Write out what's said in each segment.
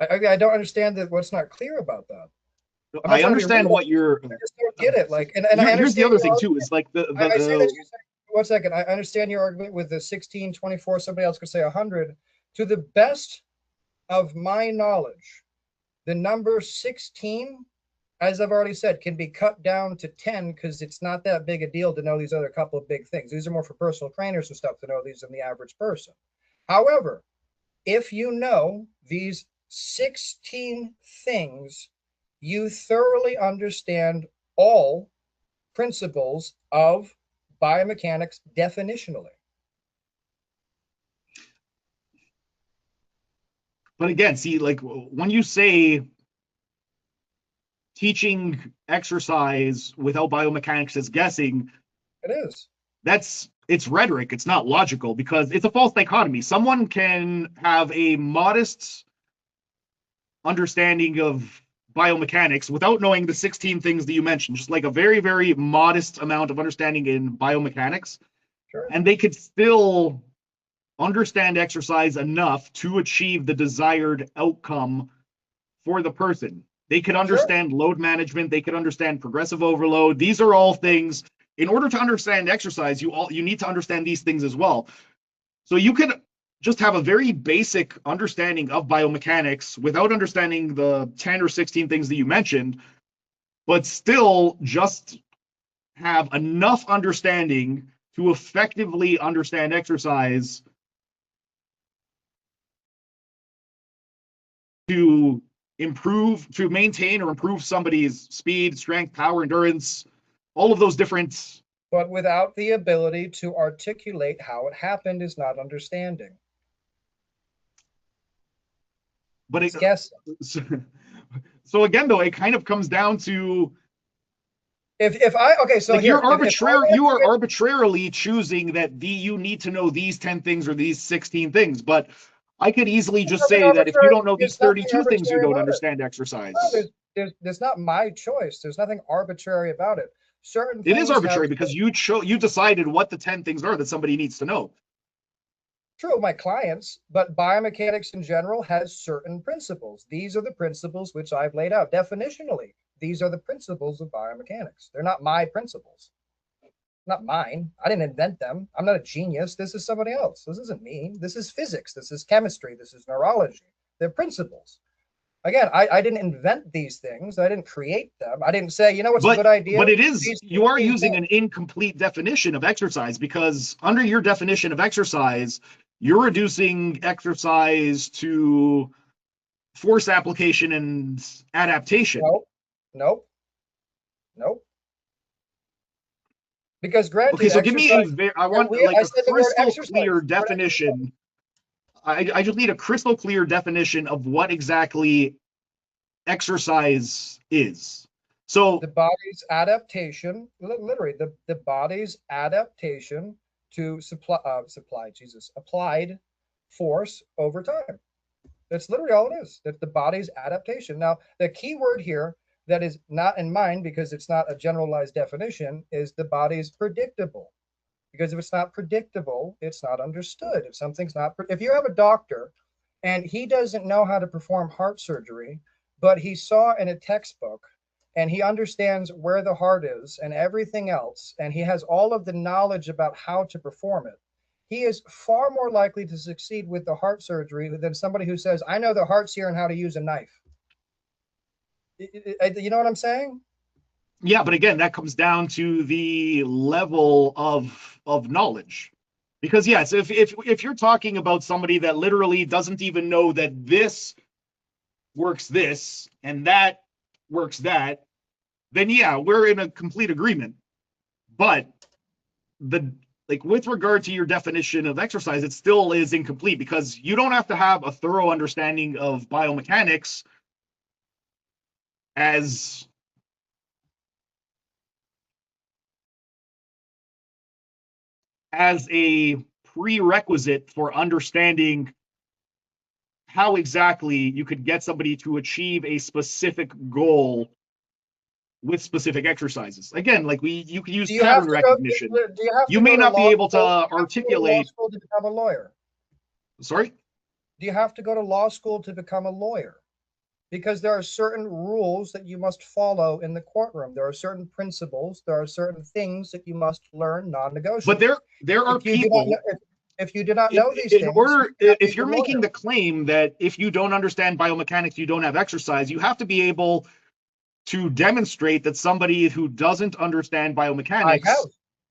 I don't understand that. What's not clear about that? I'm not I trying to be understand rude. what you're. I just don't get it. Like, and I Here's the understand other your thing too. argument. Is like I say that you say, 1 second. I understand your argument with the 16, 24. Somebody else could say 100. To the best of my knowledge, the number 16, as I've already said, can be cut down to 10 because it's not that big a deal to know these other couple of big things. These are more for personal trainers and stuff to know these than the average person. However, if you know these 16 things, you thoroughly understand all principles of biomechanics definitionally. But again, see, like when you say teaching exercise without biomechanics is guessing, It is. it's rhetoric. It's not logical because it's a false dichotomy. Someone can have a modest understanding of biomechanics without knowing the 16 things that you mentioned, just like a very, very modest amount of understanding in biomechanics. Sure. And they could still understand exercise enough to achieve the desired outcome for the person. They could understand load management. They could understand progressive overload. These are all things. In order to understand exercise, you need to understand these things as well. So you could just have a very basic understanding of biomechanics without understanding the 10 or 16 things that you mentioned, but still just have enough understanding to effectively understand exercise to maintain or improve somebody's speed, strength, power, endurance, all of those different. But without the ability to articulate how it happened is not understanding. But it's guessing. So again, though, it kind of comes down to if I okay, so like here you are arbitrarily choosing that you need to know these 10 things or these 16 things, but I could easily just say that if you don't know these 32 things, you don't understand exercise. No, there's not my choice. There's nothing arbitrary about it. Certain it is arbitrary have, because you decided what the 10 things are that somebody needs to know. True of my clients, but biomechanics in general has certain principles. These are the principles which I've laid out definitionally. These are the principles of biomechanics. They're not my principles, not mine. I didn't invent them. I'm not a genius. This is somebody else. This isn't me. This is physics. This is chemistry. This is neurology. They're principles. Again, I didn't invent these things. I didn't create them. I didn't say, you know what's a good idea? But it is, you are using an incomplete definition of exercise because under your definition of exercise, you're reducing exercise to force application and adaptation. Nope. Because granted, okay, so give me I want like a crystal clear definition. I just need a crystal clear definition of what exactly exercise is. So the body's adaptation, literally the body's adaptation to applied force over time. That's literally all it is. That's the body's adaptation. Now, the key word here that is not in mind because it's not a generalized definition is the body's predictable. Because if it's not predictable, it's not understood. If something's not, if you have a doctor and he doesn't know how to perform heart surgery, but he saw in a textbook and he understands where the heart is and everything else, and he has all of the knowledge about how to perform it, he is far more likely to succeed with the heart surgery than somebody who says, I know the heart's here and how to use a knife. You know what I'm saying? Yeah, but again, that comes down to the level of knowledge. Because yes, if you're talking about somebody that literally doesn't even know that this works this and that works that, then yeah, we're in a complete agreement. But with regard to your definition of exercise, it still is incomplete because you don't have to have a thorough understanding of biomechanics as a prerequisite for understanding how exactly you could get somebody to achieve a specific goal with specific exercises. Again, like you could use pattern recognition. You may not be able to articulate. To become a lawyer? Sorry? Do you have to go to law school to become a lawyer? Because there are certain rules that you must follow in the courtroom. There are certain principles. There are certain things that you must learn But non-negotiable. there are If you do not know, people if you do not in, know these in things, you order, cannot be if a you're good making lawyer. the claim that if you don't understand biomechanics, you don't have exercise, you have to be able to demonstrate that somebody who doesn't understand I have biomechanics.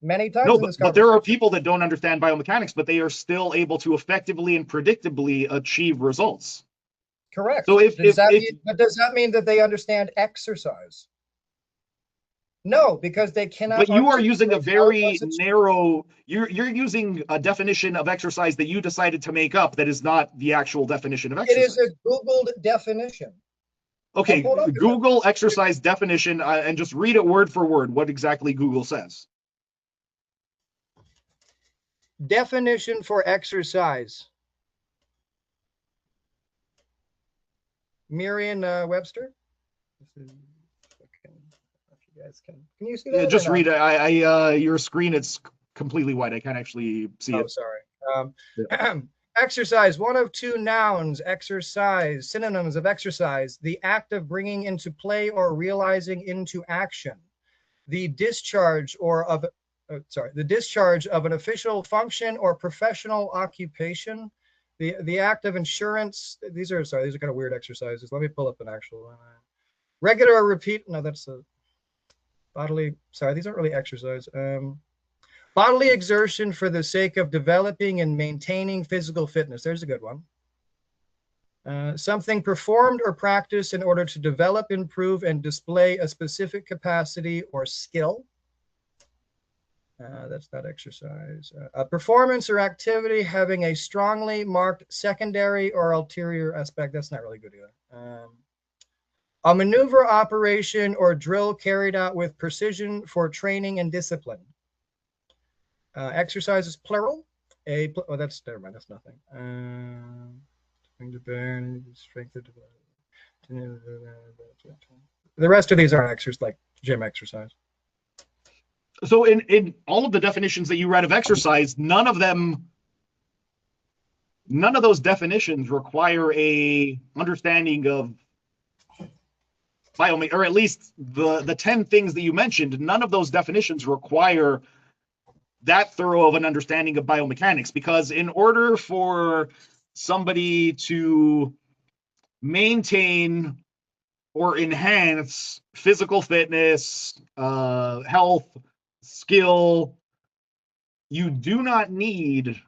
many times No, in this but there are conversation. people that don't understand biomechanics, but they are still able to effectively and predictably achieve results. Correct. So Does that mean that they understand exercise? No, because they cannot but you are using a articulate how it very was narrow, you're using a definition of exercise that you decided to make up that is not the actual definition of It is a exercise. Googled definition. I'll Okay, pull it up again. Google exercise definition and just read it word for word what exactly Google says. Definition for exercise. Merriam-Webster. You guys can you see that or Just no? read it. Your screen, it's completely white. I can't actually see Oh, it. sorry. Yeah. Exercise, one of two nouns. Exercise, synonyms of exercise: the act of bringing into play or realizing into action, the discharge the discharge of an official function or professional occupation, the act of insurance. These are kind of weird exercises. Let me pull up an actual one. Regular or repeat. No, that's a bodily. Sorry, these aren't really exercise. Bodily exertion for the sake of developing and maintaining physical fitness. There's a good one. Something performed or practiced in order to develop, improve, and display a specific capacity or skill. That's not exercise. A performance or activity having a strongly marked secondary or ulterior aspect. That's not really good either. A maneuver, operation, or drill carried out with precision for training and discipline. Exercise is plural. That's never mind. That's nothing. Strength. The rest of these aren't exercise, like gym exercise. So in all of the definitions that you read of exercise, none of those definitions require a understanding of biomechanics, or at least the 10 things that you mentioned. None of those definitions require that thorough of an understanding of biomechanics, because in order for somebody to maintain or enhance physical fitness, health, skill, you do not need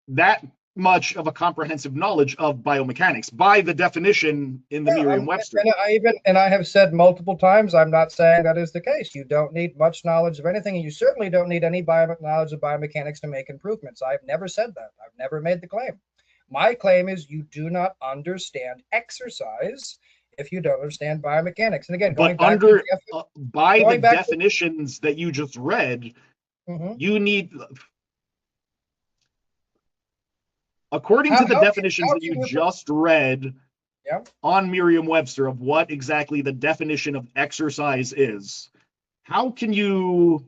that much of a comprehensive knowledge of biomechanics by the definition in the Merriam-Webster. And I have said multiple times, I'm not saying that is the case. You don't need much knowledge of anything, and you certainly don't need any knowledge of biomechanics to make improvements. I've never said that. I've never made the claim. My claim is you do not understand exercise if you don't understand biomechanics. And again, But by the definitions that you just read, you need, according to the definitions that you just read on Merriam-Webster of what exactly the definition of exercise is, how can you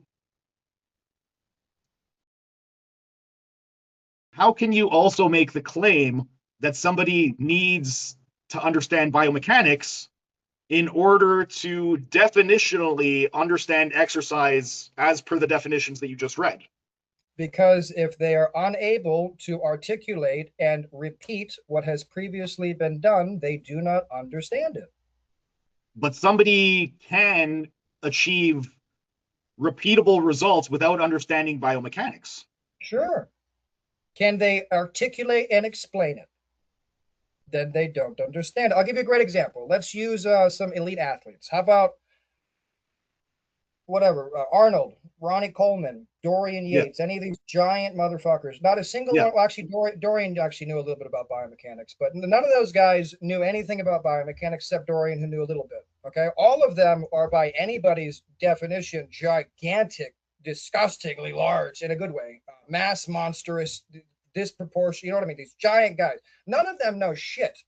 also make the claim that somebody needs to understand biomechanics in order to definitionally understand exercise as per the definitions that you just read? Because if they are unable to articulate and repeat what has previously been done, they do not understand it. But somebody can achieve repeatable results without understanding biomechanics. Sure. Can they articulate and explain it? Then they don't understand. I'll give you a great example. Let's use some elite athletes. How about Arnold, Ronnie Coleman, Dorian Yates, any of these giant motherfuckers? Not a single one. Well, actually, Dorian actually knew a little bit about biomechanics, but none of those guys knew anything about biomechanics except Dorian, who knew a little bit. Okay, all of them are, by anybody's definition, gigantic, disgustingly large in a good way, mass, monstrous, disproportionate. You know what I mean? These giant guys. None of them know shit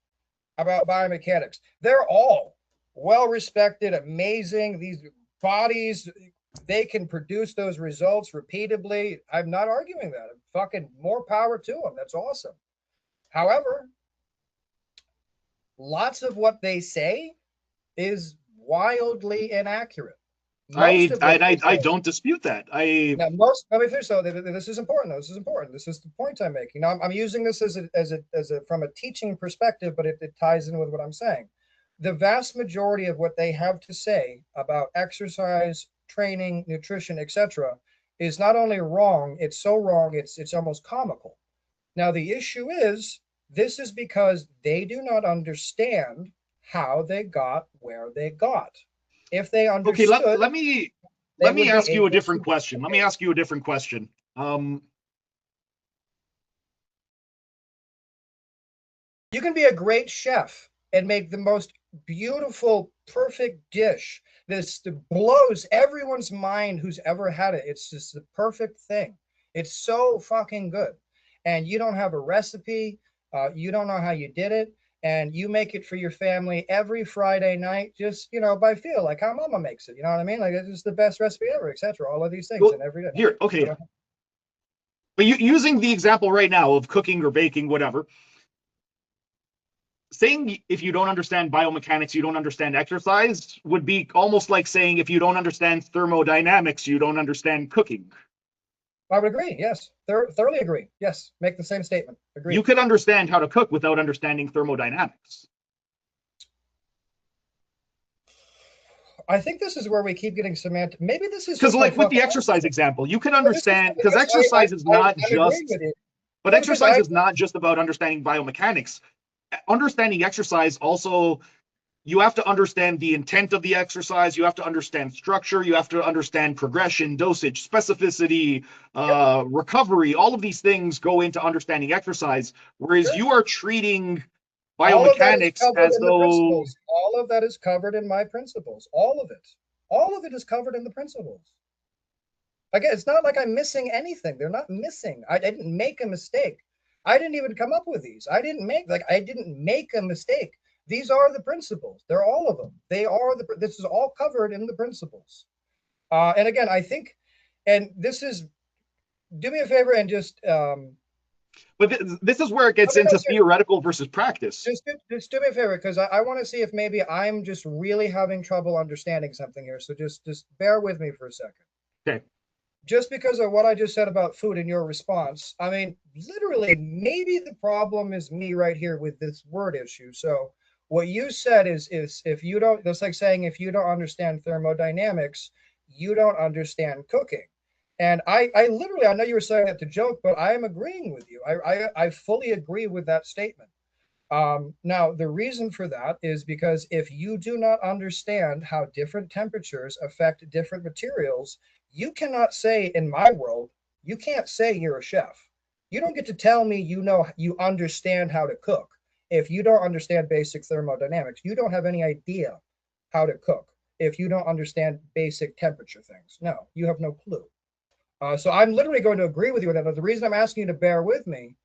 about biomechanics. They're all well respected, amazing. These bodies, they can produce those results repeatedly. I'm not arguing that. Fucking more power to them. That's awesome. However, lots of what they say is wildly inaccurate. I don't dispute that. Now, most, let me finish. So this is important. This is important. This is the point I'm making. Now, I'm using this as a from a teaching perspective, but it ties in with what I'm saying. The vast majority of what they have to say about exercise, training, nutrition, etc., is not only wrong. It's so wrong. It's almost comical. Now, the issue is this is because they do not understand how they got where they got. If they understood, okay, let me ask you a different question. Let me ask you a different question. You can be a great chef and make the most beautiful, perfect dish. This blows everyone's mind who's ever had it. It's just the perfect thing. It's so fucking good. And you don't have a recipe. You don't know how you did it. And you make it for your family every Friday night, just, by feel, like how mama makes it. You know what I mean? Like, it's the best recipe ever, etc. All of these things, well, and every day. Here, okay. But using the example right now of cooking or baking, whatever, saying if you don't understand biomechanics, you don't understand exercise would be almost like saying if you don't understand thermodynamics, you don't understand cooking. I would agree. Yes, thoroughly agree. Yes, make the same statement. Agree. You could understand how to cook without understanding thermodynamics. I think this is where we keep getting semantic. Maybe this is because, like with the exercise example, you can understand because exercise is not just, but exercise is not just about understanding biomechanics. Understanding exercise also, you have to understand the intent of the exercise. You have to understand structure. You have to understand progression, dosage, specificity, recovery. All of these things go into understanding exercise. Whereas you are treating biomechanics as though all of that is covered in my principles. All of it is covered in the principles. Again, it's not like I'm missing anything. They're not missing. I didn't make a mistake. I didn't even come up with these. I didn't make a mistake. These are the principles. They're all of them. This is all covered in the principles. And again, I think, and this is, do me a favor and just. But this is where it gets into theoretical versus practice. Just do me a favor, because I want to see if maybe I'm just really having trouble understanding something here. So just bear with me for a second. Okay. Just because of what I just said about food and your response, I mean, literally, maybe the problem is me right here with this word issue. So what you said is if you don't, that's like saying if you don't understand thermodynamics, you don't understand cooking. And I literally, I know you were saying that to joke, but I am agreeing with you. I fully agree with that statement. Now, the reason for that is because if you do not understand how different temperatures affect different materials, you cannot say, in my world, you can't say you're a chef. You don't get to tell me you understand how to cook. If you don't understand basic thermodynamics, you don't have any idea how to cook. If you don't understand basic temperature things, no, you have no clue. So I'm literally going to agree with you with that. But the reason I'm asking you to bear with me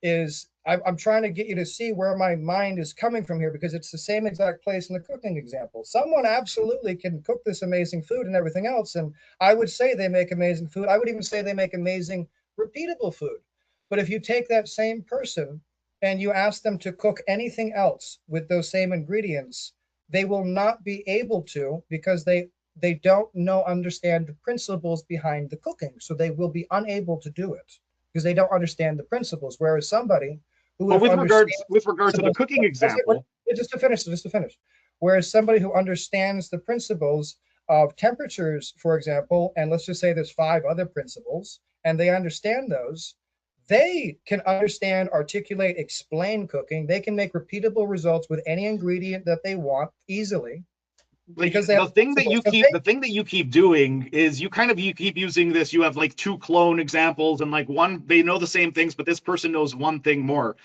is I'm trying to get you to see where my mind is coming from here, because it's the same exact place in the cooking example. Someone absolutely can cook this amazing food and everything else, and I would say they make amazing food. I would even say they make amazing repeatable food. But if you take that same person and you ask them to cook anything else with those same ingredients, they will not be able to, because they don't understand the principles behind the cooking. So they will be unable to do it because they don't understand the principles. Whereas somebody who with regard to the cooking example, just to finish, whereas somebody who understands the principles of temperatures, for example, and let's just say there's 5 other principles, and they understand those, they can understand, articulate, explain cooking. They can make repeatable results with any ingredient that they want easily. Because the thing that you keep doing is you keep using this. You have like 2 clone examples, and like one, they know the same things, but this person knows one thing more.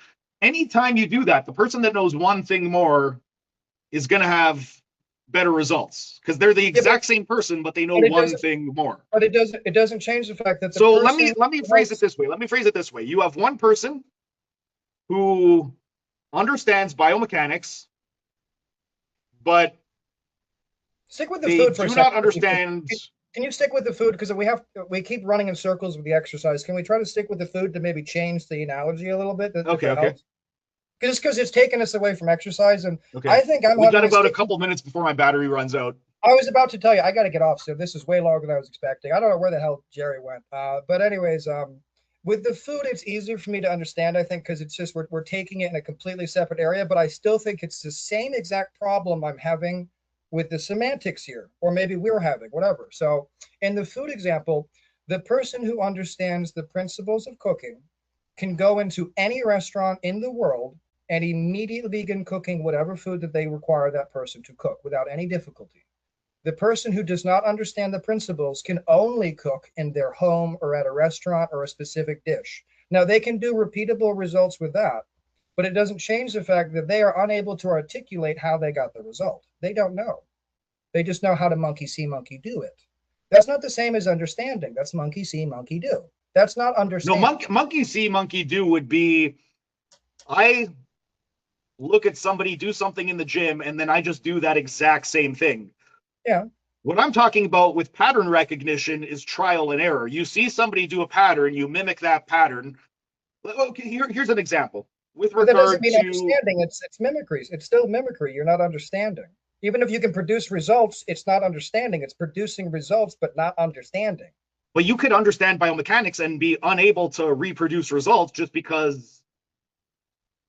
Anytime you do that, the person that knows one thing more is going to have better results because they're the exact same person, but they know one thing more. But it doesn't change the fact that so let me phrase it this way. You have one person who understands biomechanics, but stick with the food for a second. Do not understand. Can you stick with the food, because we keep running in circles with the exercise? Can we try to stick with the food to maybe change the analogy a little bit? Okay. Just because it's taken us away from exercise. And Okay. I think I'm We got having about a couple minutes before my battery runs out. I was about to tell you, I got to get off soon. This is way longer than I was expecting. I don't know where the hell Jerry went. But anyways, with the food, it's easier for me to understand, I think, because it's just we're taking it in a completely separate area. But I still think it's the same exact problem I'm having with the semantics here, or maybe we're having, whatever. So in the food example, the person who understands the principles of cooking can go into any restaurant in the world and immediately begin cooking whatever food that they require that person to cook without any difficulty. The person who does not understand the principles can only cook in their home or at a restaurant or a specific dish. Now, they can do repeatable results with that, but it doesn't change the fact that they are unable to articulate how they got the result. They don't know. They just know how to monkey see, monkey do it. That's not the same as understanding. That's monkey see, monkey do. That's not No, understanding. monkey see, monkey do would be I look at somebody do something in the gym and then I just do that exact same thing. Yeah. What I'm talking about with pattern recognition is trial and error. You see somebody do a pattern, you mimic that pattern. Okay, here's an example with But that doesn't regard mean to. understanding. It's mimicry. It's still mimicry. You're not understanding. Even if you can produce results, it's not understanding. It's producing results, but not understanding. But you could understand biomechanics and be unable to reproduce results just because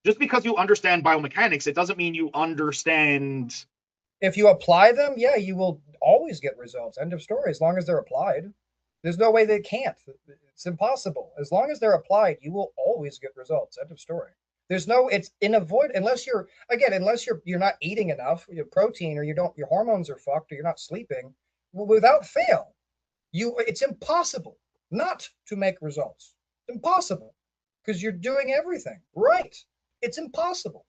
you understand biomechanics. It doesn't mean you understand. If you apply them, yeah, you will always get results. End of story. As long as they're applied, there's no way they can't. It's impossible. As long as they're applied, you will always get results. End of story. There's no. It's unavoidable unless you're not eating enough your protein, or your hormones are fucked, or you're not sleeping. Without fail, it's impossible not to make results. Impossible, because you're doing everything right. It's impossible.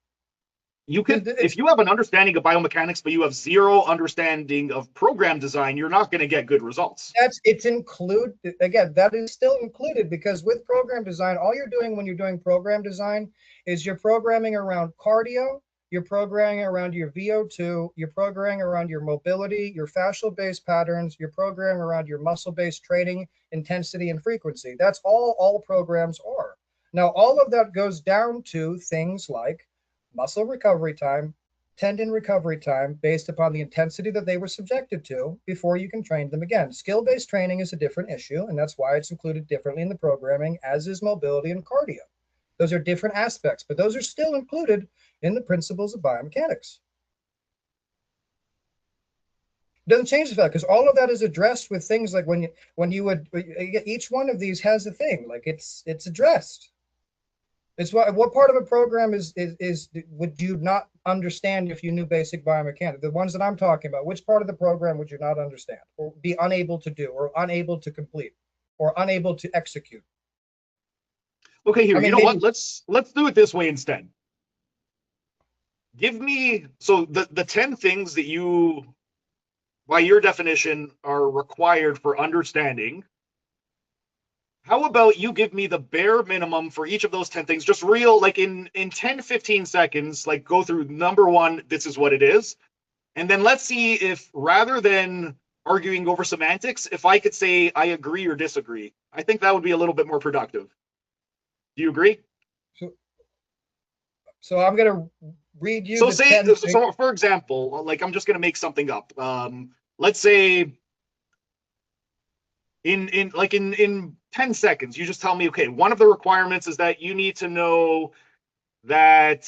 You could, if you have an understanding of biomechanics, but you have zero understanding of program design, you're not going to get good results. It's include again, that is still included, because with program design, all you're doing when you're doing program design is you're programming around cardio, you're programming around your VO2, you're programming around your mobility, your fascial based patterns, you're programming around your muscle based training, intensity, and frequency. That's all programs are. Now, all of that goes down to things like muscle recovery time, tendon recovery time, based upon the intensity that they were subjected to before you can train them again. Skill-based training is a different issue, and that's why it's included differently in the programming, as is mobility and cardio. Those are different aspects, but those are still included in the principles of biomechanics. It doesn't change the fact, because all of that is addressed with things like when you would each one of these has a thing, like it's addressed. It's what part of a program is would you not understand if you knew basic biomechanics? The ones that I'm talking about, which part of the program would you not understand, or be unable to do, or unable to complete, or unable to execute? Okay, here, I mean, you know what? Let's do it this way instead. Give me the 10 things that you, by your definition, are required for understanding. How about you give me the bare minimum for each of those 10 things, just real, like in 10, 15 seconds, like go through number one, this is what it is. And then let's see if, rather than arguing over semantics, if I could say I agree or disagree. I think that would be a little bit more productive. Do you agree? So I'm going to read you the 10 things. So for example, like I'm just going to make something up. Let's say in 10 seconds, you just tell me, okay, one of the requirements is that you need to know that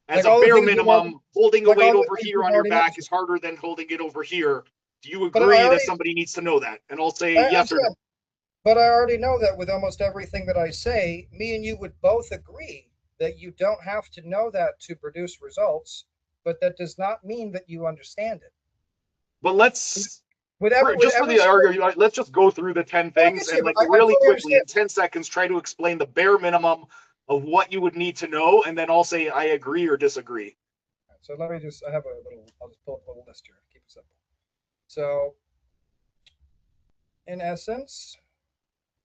as a bare minimum, holding a weight over here on your back is harder than holding it over here. Do you agree that somebody needs to know that? And I'll say yes or no. But I already know that with almost everything that I say, me and you would both agree that you don't have to know that to produce results, but that does not mean that you understand it. But let's just go through the 10 things and like really quickly in 10 seconds try to explain the bare minimum of what you would need to know, and then I'll say I agree or disagree. So let me just, I'll just pull up a little list here. Keep it simple. So in essence,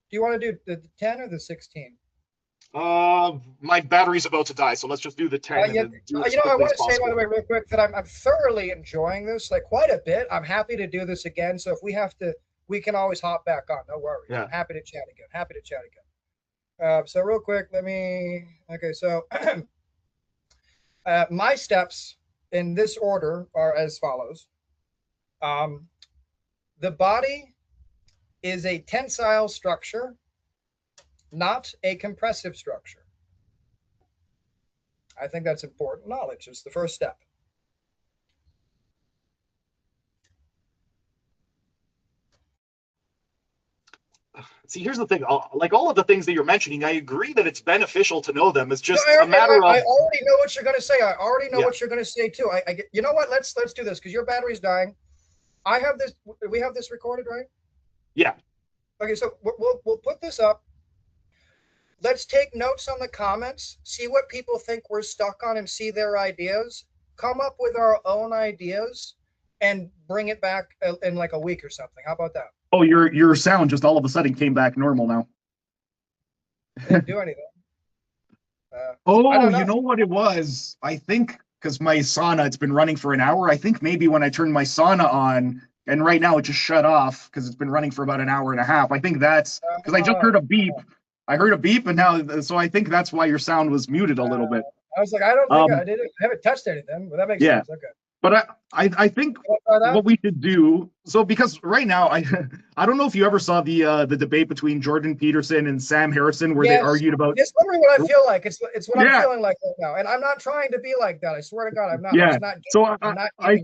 do you want to do the 10 or the 16? My battery's about to die, so let's just do the 10. I want to say, by the way, real quick, that I'm thoroughly enjoying this, like quite a bit. I'm happy to do this again. So if we have to, we can always hop back on. No worries. Yeah. I'm happy to chat again. So real quick, okay, so my steps in this order are as follows. The body is a tensile structure, not a compressive structure. I think that's important knowledge. It's the first step. See, here's the thing. Like all of the things that you're mentioning, I agree that it's beneficial to know them. It's just No, a matter of. I already know what you're going to say. I already know Yeah. what you're going to say too. You know what? Let's do this because your battery's dying. I have this. We have this recorded, right? Yeah. Okay, so we'll put this up. Let's take notes on the comments, see what people think we're stuck on, and see their ideas. Come up with our own ideas, and bring it back in like a week or something. How about that? Oh, your sound just all of a sudden came back normal now. Didn't do anything. Oh, you know what it was? I think because my sauna, it's been running for an hour. I think maybe when I turned my sauna on, and right now it just shut off because it's been running for about an hour and a half. I think that's because I just heard a beep. I heard a beep, and now, so I think that's why your sound was muted a little bit. I was like, I don't think I haven't touched anything, but that makes sense. Okay. But I think what we should do, so because right now I don't know if you ever saw the debate between Jordan Peterson and Sam Harrison where they argued about. It's literally what I feel like. It's what I'm feeling like right now, and I'm not trying to be like that. I swear to God, I'm not. Yeah. I'm not so I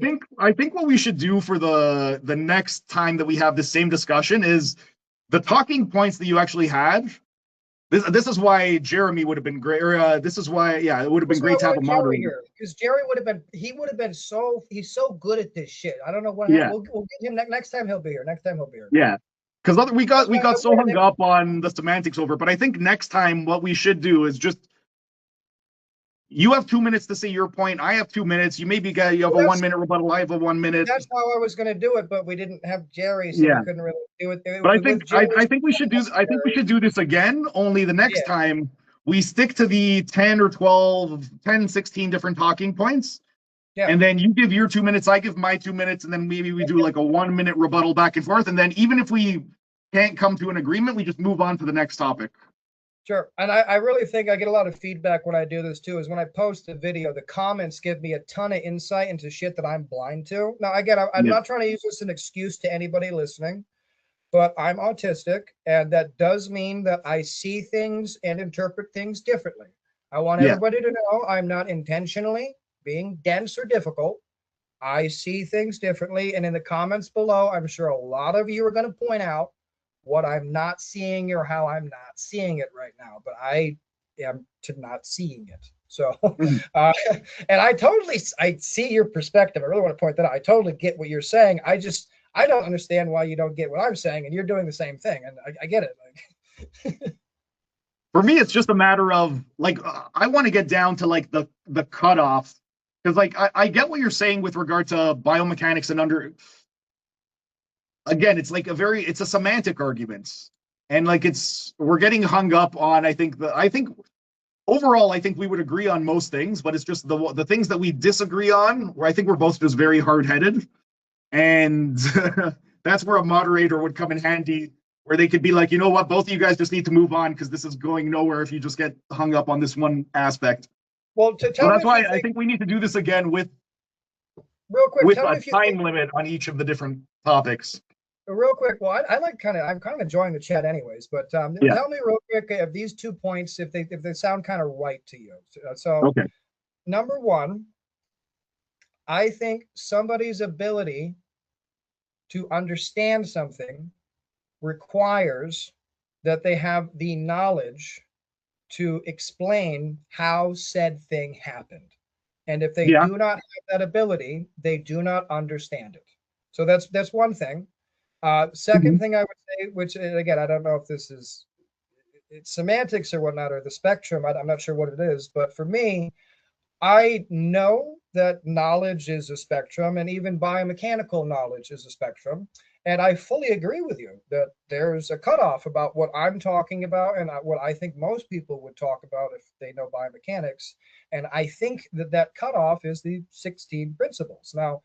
think what we should do for the next time that we have the same discussion is the talking points that you actually had. This is why Jeremy would have been great. Or, this is why, yeah, it would have been great to have a moderator. Because Jerry would have been, he's so good at this shit. I don't know what happened. We'll get him next time he'll be here. Next time he'll be here. Yeah. Because we got so hung up on the semantics over. But I think next time what we should do is just, you have 2 minutes to say your point. I have 2 minutes. You maybe you have a 1 minute rebuttal. I have a 1 minute. That's how I was going to do it, but we didn't have Jerry, so we couldn't really do it. But I think we should do this again. Only the next time we stick to the 10 or 12, 10, 16 different talking points. Yeah. And then you give your 2 minutes, I give my 2 minutes, and then maybe we do like a 1 minute rebuttal back and forth. And then even if we can't come to an agreement, we just move on to the next topic. Sure. And I really think I get a lot of feedback when I do this too, is when I post a video, the comments give me a ton of insight into shit that I'm blind to. Now, again, I'm not trying to use this as an excuse to anybody listening, but I'm autistic, and that does mean that I see things and interpret things differently. I want everybody to know I'm not intentionally being dense or difficult. I see things differently. And in the comments below, I'm sure a lot of you are going to point out what I'm not seeing or how I'm not seeing it right now, but I am to not seeing it. So, and I see your perspective. I really want to point that out. I totally get what you're saying. I don't understand why you don't get what I'm saying, and you're doing the same thing. And I get it. Like, for me, it's just a matter of like, I want to get down to like the cutoff, because like, I get what you're saying with regard to biomechanics and again, it's like it's a semantic argument, and like we're getting hung up on. I think overall, I think we would agree on most things, but it's just the things that we disagree on, where I think we're both just very hard-headed, and that's where a moderator would come in handy, where they could be like, you know what, both of you guys just need to move on because this is going nowhere if you just get hung up on this one aspect. Well, so that's why I think we need to do this again with real quick with a time limit on each of the different topics. Real quick, well, I'm kind of enjoying the chat anyways, but tell me real quick if these 2 points, if they sound kind of right to you. So number one, I think somebody's ability to understand something requires that they have the knowledge to explain how said thing happened. And if they do not have that ability, they do not understand it. So that's one thing. Second thing I would say, which again, I don't know if this is it's semantics or whatnot, or the spectrum, I'm not sure what it is, but for me, I know that knowledge is a spectrum, and even biomechanical knowledge is a spectrum. And I fully agree with you that there's a cutoff about what I'm talking about and what I think most people would talk about if they know biomechanics. And I think that cutoff is the 16 principles. Now,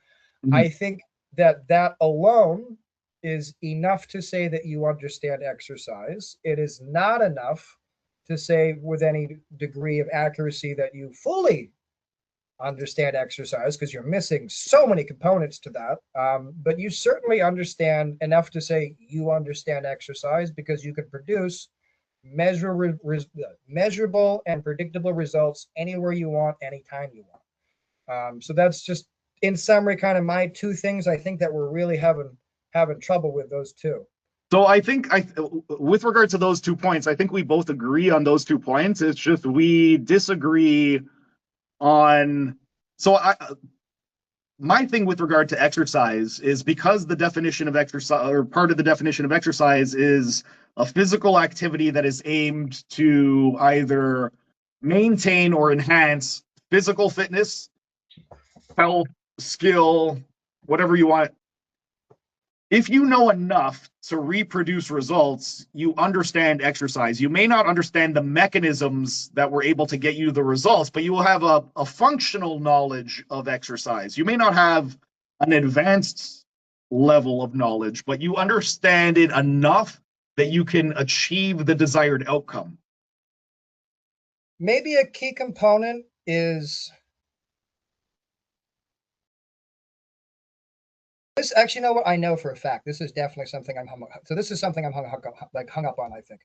I think that alone is enough to say that you understand exercise. It is not enough to say with any degree of accuracy that you fully understand exercise, because you're missing so many components to that. But you certainly understand enough to say you understand exercise, because you can produce measurable and predictable results anywhere you want, anytime you want. So that's just, in summary, kind of my two things. I think that we're really having trouble with those two. So I think with regard to those 2 points, I think we both agree on those 2 points. It's just we disagree on. So my thing with regard to exercise is, because the definition of exercise, or part of the definition of exercise, is a physical activity that is aimed to either maintain or enhance physical fitness, health, skill, whatever you want. If you know enough to reproduce results, you understand exercise. You may not understand the mechanisms that were able to get you the results, but you will have a functional knowledge of exercise. You may not have an advanced level of knowledge, but you understand it enough that you can achieve the desired outcome. Maybe a key component is this. Actually, you know what? I know for a fact this is definitely something I'm hung up. So this is something I'm hung up on. I think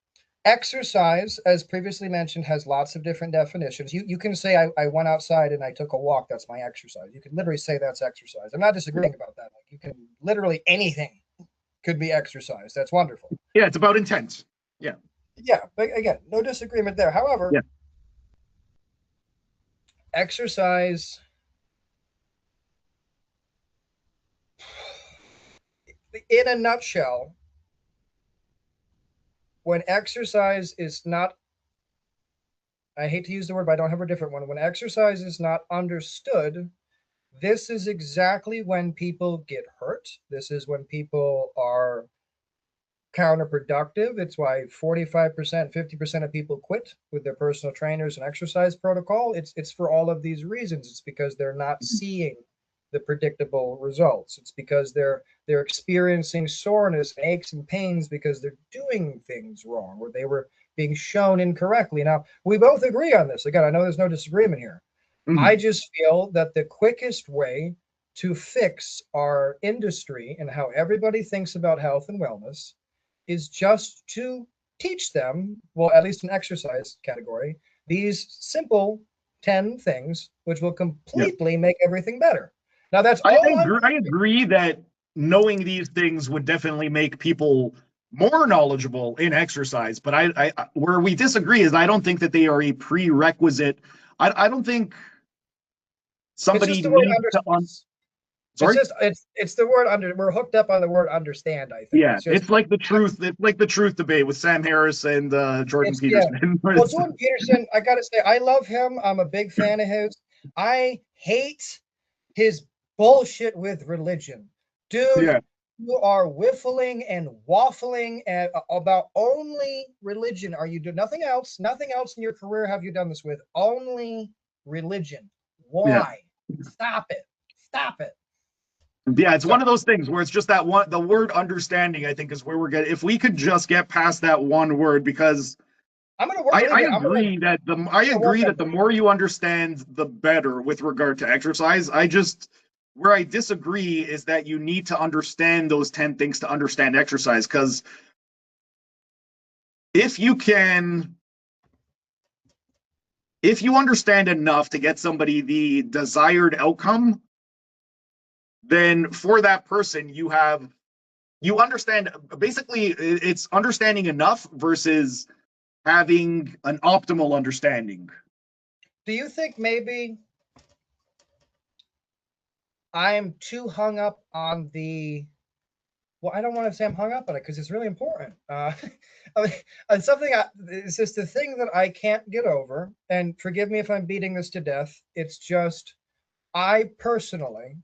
exercise, as previously mentioned, has lots of different definitions. You can say I went outside and I took a walk. That's my exercise. You can literally say that's exercise. I'm not disagreeing about that. Like, you can literally anything could be exercise. That's wonderful. Yeah, it's about intent. Yeah. Yeah, but again, no disagreement there. However, yeah. Exercise, in a nutshell, when exercise is not, I hate to use the word, but I don't have a different one. When exercise is not understood, this is exactly when people get hurt. This is when people are counterproductive. It's why 45%, 50% of people quit with their personal trainers and exercise protocol. It's for all of these reasons. It's because they're not seeing the predictable results. It's because they're experiencing soreness, aches, and pains because they're doing things wrong, or they were being shown incorrectly. Now, we both agree on this. Again, I know there's no disagreement here. Mm-hmm. I just feel that the quickest way to fix our industry and how everybody thinks about health and wellness is just to teach them, well, at least in exercise category, these simple 10 things, which will completely make everything better. Now, that's I agree that knowing these things would definitely make people more knowledgeable in exercise, but I where we disagree is I don't think that they are a prerequisite. I don't think somebody needs to Sorry? It's the word under. We're hooked up on the word understand. I think. Yeah, it's like the truth. It's like the truth debate with Sam Harris and Jordan Peterson. Yeah. Well, Jordan Peterson, I gotta say, I love him. I'm a big fan of his. I hate his bullshit with religion, dude. Yeah. You are whiffling and waffling about only religion. Are you doing nothing else? Nothing else in your career have you done this with? Only religion. Why? Yeah. Stop it. Stop it. Yeah, it's one of those things where it's just that one, the word understanding, I think, is where we're getting. If we could just get past that one word, because I agree that the more you understand, the better with regard to exercise. Where I disagree is that you need to understand those 10 things to understand exercise, because if you understand enough to get somebody the desired outcome, then for that person, you understand, basically it's understanding enough versus having an optimal understanding. Do you think maybe I'm too hung up on well, I don't want to say I'm hung up on it because it's really important. It's just the thing that I can't get over, and forgive me if I'm beating this to death. It's just, I personally,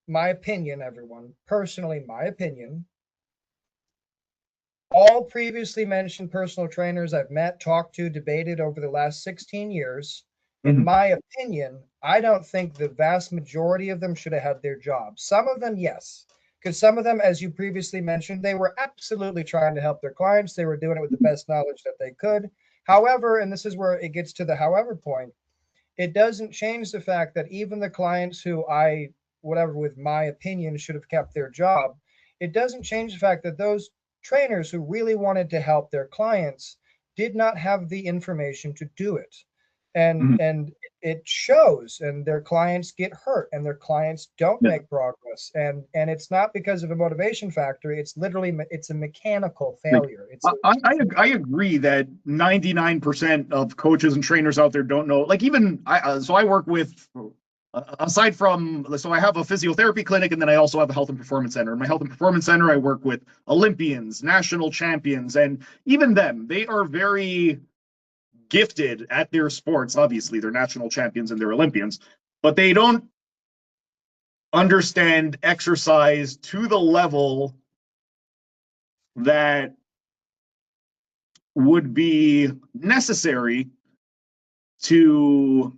my opinion, everyone, personally, my opinion, all previously mentioned personal trainers I've met, talked to, debated over the last 16 years, in my opinion, I don't think the vast majority of them should have had their jobs. Some of them, yes, because some of them, as you previously mentioned, they were absolutely trying to help their clients. They were doing it with the best knowledge that they could. However, and this is where it gets to the however point, it doesn't change the fact that even the clients who whatever, with my opinion, should have kept their job, it doesn't change the fact that those trainers who really wanted to help their clients did not have the information to do it. And it shows, and their clients get hurt, and their clients don't Yeah. make progress, and it's not because of a motivation factor. It's literally, it's a mechanical failure. I agree that 99% of coaches and trainers out there don't know. Like, even so I work with, aside from, so I have a physiotherapy clinic, and then I also have a health and performance center. In my health and performance center, I work with Olympians, national champions, and even them, they are very gifted at their sports. Obviously, they're national champions and they're Olympians, but they don't understand exercise to the level that would be necessary to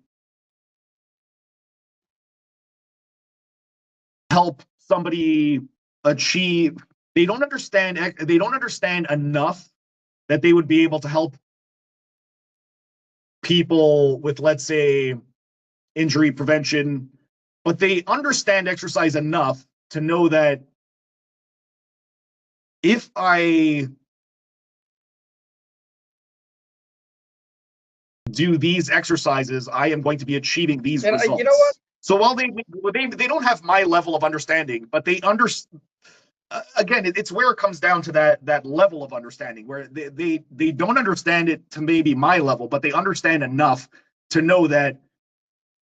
help somebody achieve. They don't understand enough that they would be able to help people with, let's say, injury prevention, but they understand exercise enough to know that if I do these exercises, I am going to be achieving these results. You know what? So while they don't have my level of understanding, but they understand. Again, it's where it comes down to that level of understanding, where they don't understand it to maybe my level, but they understand enough to know that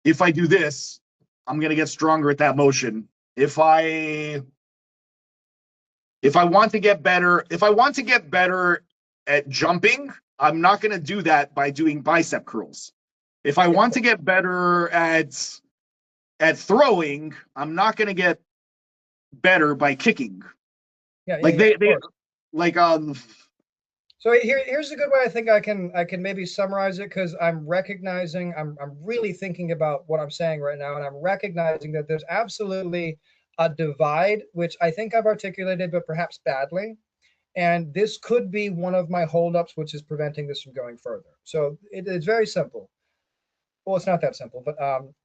if I do this, I'm going to get stronger at that motion. If I want to get better, at jumping, I'm not going to do that by doing bicep curls. If I want to get better at throwing, I'm not going to get better by kicking. Yeah, like yeah, they like So here's a good way I think I can maybe summarize it, because I'm recognizing, I'm really thinking about what I'm saying right now, and I'm recognizing that there's absolutely a divide, which I think I've articulated, but perhaps badly. And this could be one of my holdups, which is preventing this from going further. So it's very simple. Well, it's not that simple, but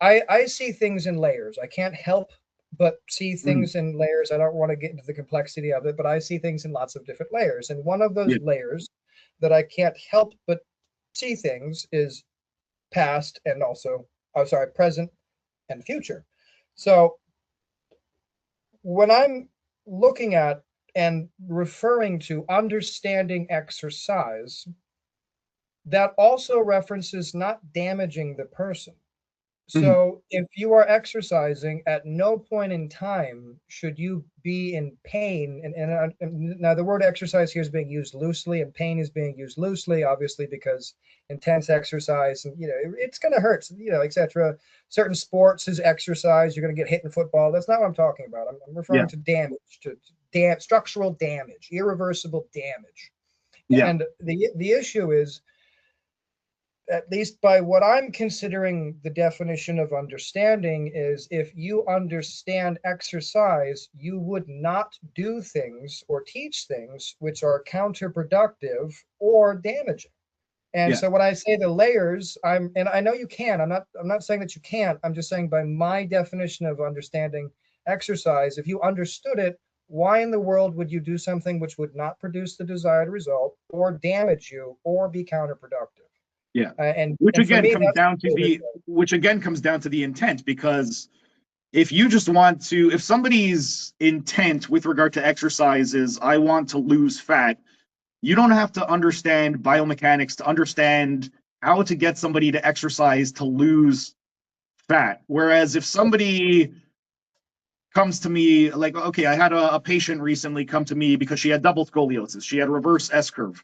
I see things in layers. I can't help but see things in layers. I don't want to get into the complexity of it, but I see things in lots of different layers. And one of those layers that I can't help but see things is past, and also, present and future. So when I'm looking at and referring to understanding exercise, that also references not damaging the person. So if you are exercising, at no point in time should you be in pain. And now the word exercise here is being used loosely, and pain is being used loosely, obviously, because intense exercise, and it's going to hurt, etc. Certain sports is exercise. You're going to get hit in football. That's not what I'm talking about. I'm referring to damage, to structural damage, irreversible damage. And the issue is, at least by what I'm considering the definition of understanding, is if you understand exercise, you would not do things or teach things which are counterproductive or damaging. And so when I say the layers, and I know you can, I'm not saying that you can't, I'm just saying by my definition of understanding exercise, if you understood it, why in the world would you do something which would not produce the desired result or damage you or be counterproductive? Which again comes down to the intent, because if you just want to, if somebody's intent with regard to exercise is, I want to lose fat, you don't have to understand biomechanics to understand how to get somebody to exercise to lose fat. Whereas if somebody comes to me, like, okay, I had a patient recently come to me because she had double scoliosis. She had reverse S-curve.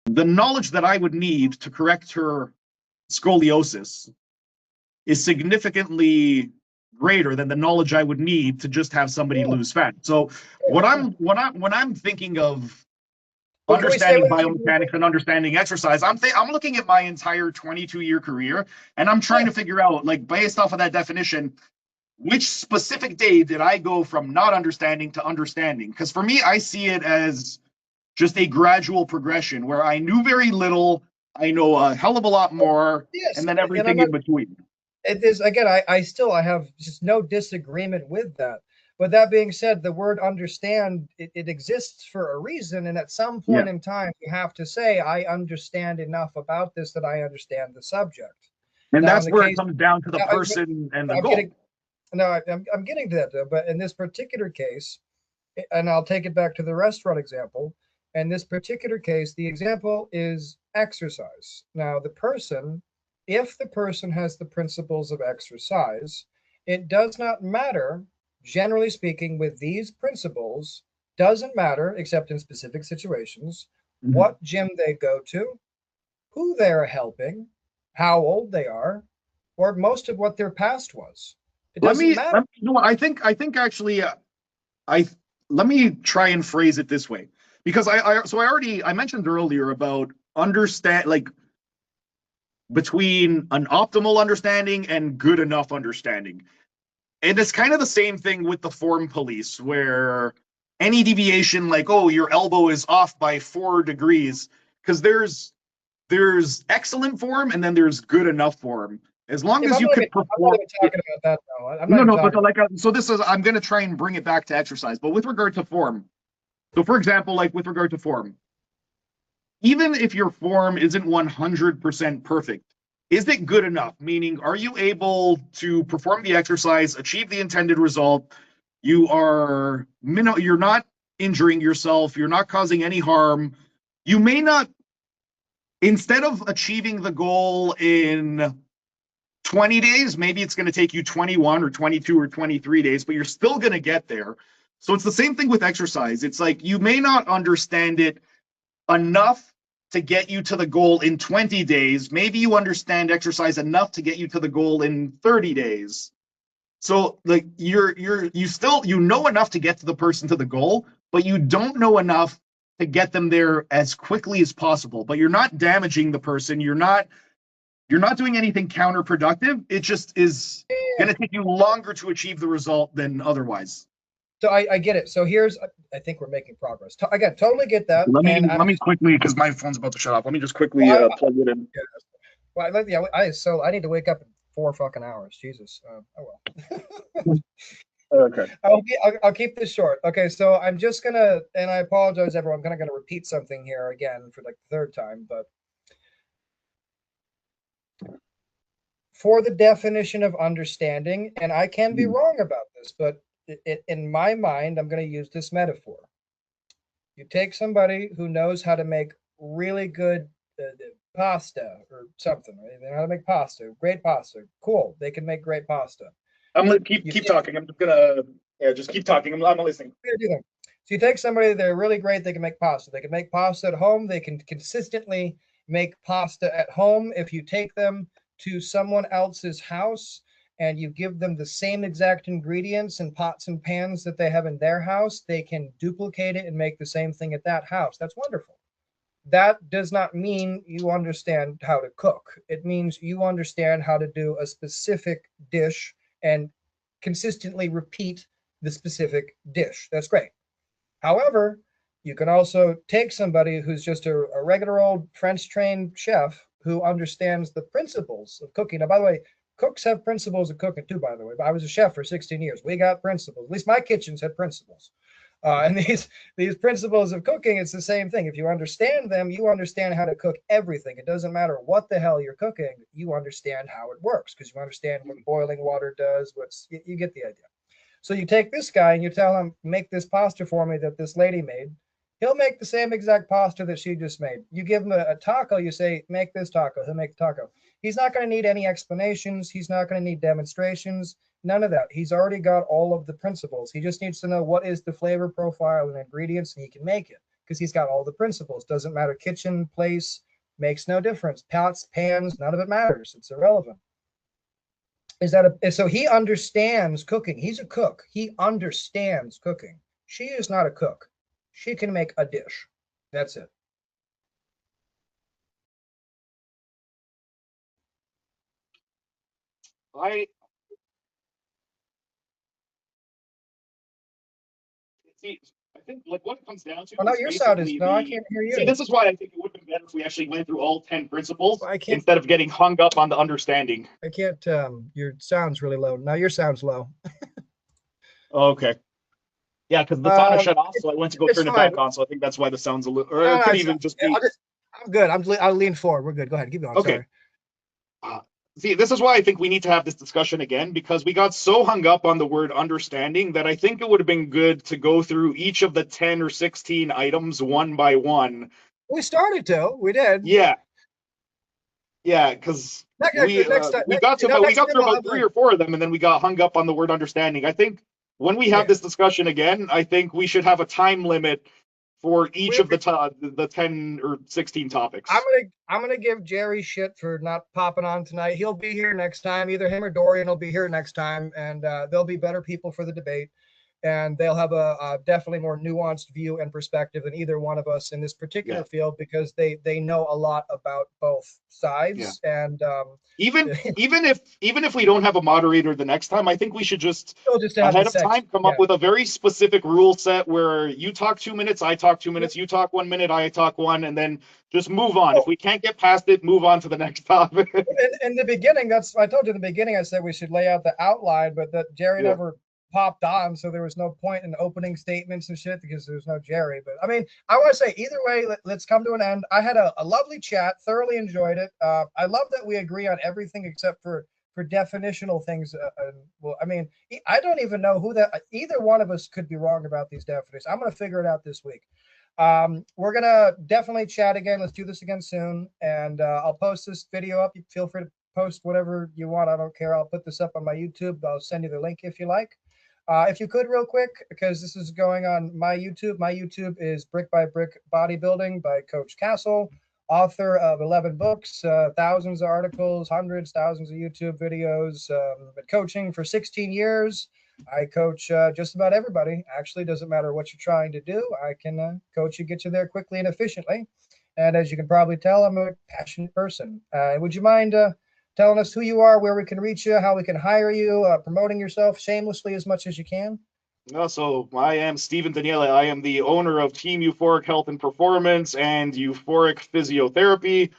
The knowledge that I would need to correct her scoliosis is significantly greater than the knowledge I would need to just have somebody lose fat. So when I'm thinking of understanding biomechanics and understanding exercise, I'm looking at my entire 22-year career, and I'm trying to figure out, like, based off of that definition, which specific day did I go from not understanding to understanding? Because for me, I see it as just a gradual progression where I knew very little, I know a hell of a lot more, Yes, and then and I'm everything not. in between. It is again. I have just no disagreement with that. But that being said, the word understand it exists for a reason, and at some Yeah. point in time, you have to say, "I understand enough about this that I understand the subject." And Now, in that's the where it case, comes down to the now, person and the I'm goal. getting no, I'm getting to that though. But in this particular case, and I'll take it back to the restaurant example. In this particular case, the example is exercise. Now, if the person has the principles of exercise, it does not matter, generally speaking, with these principles, doesn't matter, except in specific situations, Mm-hmm. what gym they go to, who they're helping, how old they are, or most of what their past was. It doesn't matter. You know what, I think actually, I let me try and phrase it this way, because I mentioned earlier about understand, like, between an optimal understanding and good enough understanding. And it's kind of the same thing with the form police, where any deviation, like, oh, your elbow is off by 4 degrees, because there's excellent form and then there's good enough form. As long If as you could I'm not perform, even talking about that now. I'm not no, even no, but talking. like, so this is, I'm going to try and bring it back to exercise, but with regard to form. So, for example, like with regard to form, even if your form isn't 100% perfect, is it good enough? Meaning, are you able to perform the exercise, achieve the intended result? You're not injuring yourself. You're not causing any harm. You may not, instead of achieving the goal in 20 days, maybe it's going to take you 21 or 22 or 23 days, but you're still going to get there. So it's the same thing with exercise. It's like you may not understand it enough to get you to the goal in 20 days. Maybe you understand exercise enough to get you to the goal in 30 days. So like you still, you know enough to get to the person to the goal, but you don't know enough to get them there as quickly as possible. But you're not damaging the person. You're not doing anything counterproductive. It just is going to take you longer to achieve the result than otherwise. So I get it. So here's, I think we're making progress. Again, totally get that. Let me And I'm let me quickly, because my phone's about to shut off. Let me just quickly well, plug it in. yeah, yeah, so I need to wake up in 4 fucking hours. Jesus. Oh well. Okay. I'll keep this short. Okay, so I'm just gonna, and I apologize, everyone. I'm gonna repeat something here again for like the third time, but for the definition of understanding, and I can be wrong about this, but in my mind, I'm going to use this metaphor. You take somebody who knows how to make really good pasta or something. Right? They know how to make pasta, great pasta. Cool. They can make great pasta. I'm gonna keep You keep take, talking. I'm just gonna, yeah, just keep talking. I'm listening. so you take somebody they're really great. They can make pasta. They can make pasta at home. They can consistently make pasta at home. If you take them to someone else's house and you give them the same exact ingredients and pots and pans that they have in their house, they can duplicate it and make the same thing at that house. That's wonderful. That does not mean you understand how to cook. It means you understand how to do a specific dish and consistently repeat the specific dish. That's great. However, you can also take somebody who's just a regular old French trained chef who understands the principles of cooking. Now, by the way, cooks have principles of cooking too, by the way. But I was a chef for 16 years. We got principles. At least my kitchens had principles. And these principles of cooking, it's the same thing. If you understand them, you understand how to cook everything. It doesn't matter what the hell you're cooking. You understand how it works because you understand what boiling water does. You get the idea. So you take this guy and you tell him, make this pasta for me that this lady made. He'll make the same exact pasta that she just made. You give him a taco, you say, make this taco. He'll make the taco. He's not going to need any explanations. He's not going to need demonstrations. None of that. He's already got all of the principles. He just needs to know what is the flavor profile and ingredients, and he can make it because he's got all the principles. Doesn't matter kitchen, place, makes no difference. Pots, pans, none of it matters. It's irrelevant. So he understands cooking. He's a cook. He understands cooking. She is not a cook. She can make a dish. That's it. I see. I think like what it comes down to Oh, no, is your sound is, basically no, I the. can't hear See, you. this is why I think it would have been better if we actually went through all 10 principles I can't, instead of getting hung up on the understanding. your sound's really low. Now your sound's low. Okay. Yeah, because the sauna shut off, It's, so I went to go it's turn it fine. back on. So I think that's why the sound's a little, or No, it no, could even just be. I'm good. I'll lean forward. We're good. Go ahead. Keep going. Okay. Sorry. See, this is why I think we need to have this discussion again, because we got so hung up on the word understanding that I think it would have been good to go through each of the 10 or 16 items one by one. We started to. We did. Yeah. Yeah, because Next time. we got Next time through I'll about have 3 or 4 of them, and then we got hung up on the word understanding. I think when we have this discussion again, I think we should have a time limit for each of the 10 or 16 topics. I'm gonna give Jerry shit for not popping on tonight. He'll be here next time. Either him or Dorian will be here next time, and they'll be better people for the debate. And they'll have a definitely more nuanced view and perspective than either one of us in this particular field, because they know a lot about both sides. Yeah. And even if we don't have a moderator the next time, I think we should just ahead of time come up with a very specific rule set where you talk 2 minutes, I talk 2 minutes, you talk 1 minute, I talk one, and then just move on. If we can't get past it, move on to the next topic. In the beginning, I told you in the beginning, I said we should lay out the outline, but that Jerry never popped on, so there was no point in opening statements and shit because there's no Jerry. But I mean, I want to say either way, let's come to an end. I had a lovely chat, thoroughly enjoyed it. I love that we agree on everything except for definitional things. Well, I mean, I don't even know who that either one of us could be wrong about these definitions. I'm going to figure it out this week. We're gonna definitely chat again. Let's do this again soon, and I'll post this video up. You feel free to post whatever you want. I don't care. I'll put this up on my YouTube. I'll send you the link if you like. If you could, real quick, because this is going on my YouTube. My YouTube is Brick by Brick Bodybuilding by Coach Castle, author of 11 books, thousands of articles, hundreds, thousands of YouTube videos. Been coaching for 16 years. I coach just about everybody. Actually, doesn't matter what you're trying to do. I can coach you, get you there quickly and efficiently. And as you can probably tell, I'm a passionate person. Would you mind telling us who you are, where we can reach you, how we can hire you, promoting yourself shamelessly as much as you can? So I am Steven Daniele. I am the owner of Team Euphoric Health and Performance and Euphoric Physiotherapy.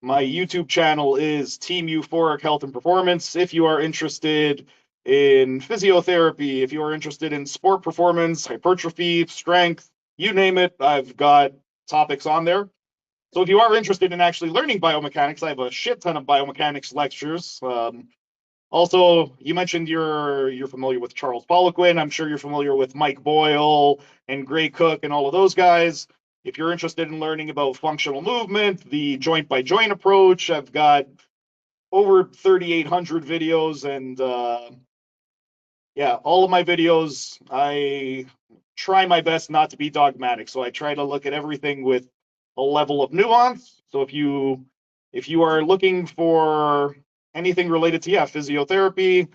My YouTube channel is Team Euphoric Health and Performance. If you are interested in physiotherapy, if you are interested in sport performance, hypertrophy, strength, you name it, I've got topics on there. So if you are interested in actually learning biomechanics, I have a shit ton of biomechanics lectures. Also, you mentioned you're familiar with Charles Poliquin. I'm sure you're familiar with Mike Boyle and Gray Cook and all of those guys. If you're interested in learning about functional movement, the joint by joint approach, I've got over 3,800 videos, and all of my videos, I try my best not to be dogmatic. So I try to look at everything with a level of nuance. So if you are looking for anything related to physiotherapy,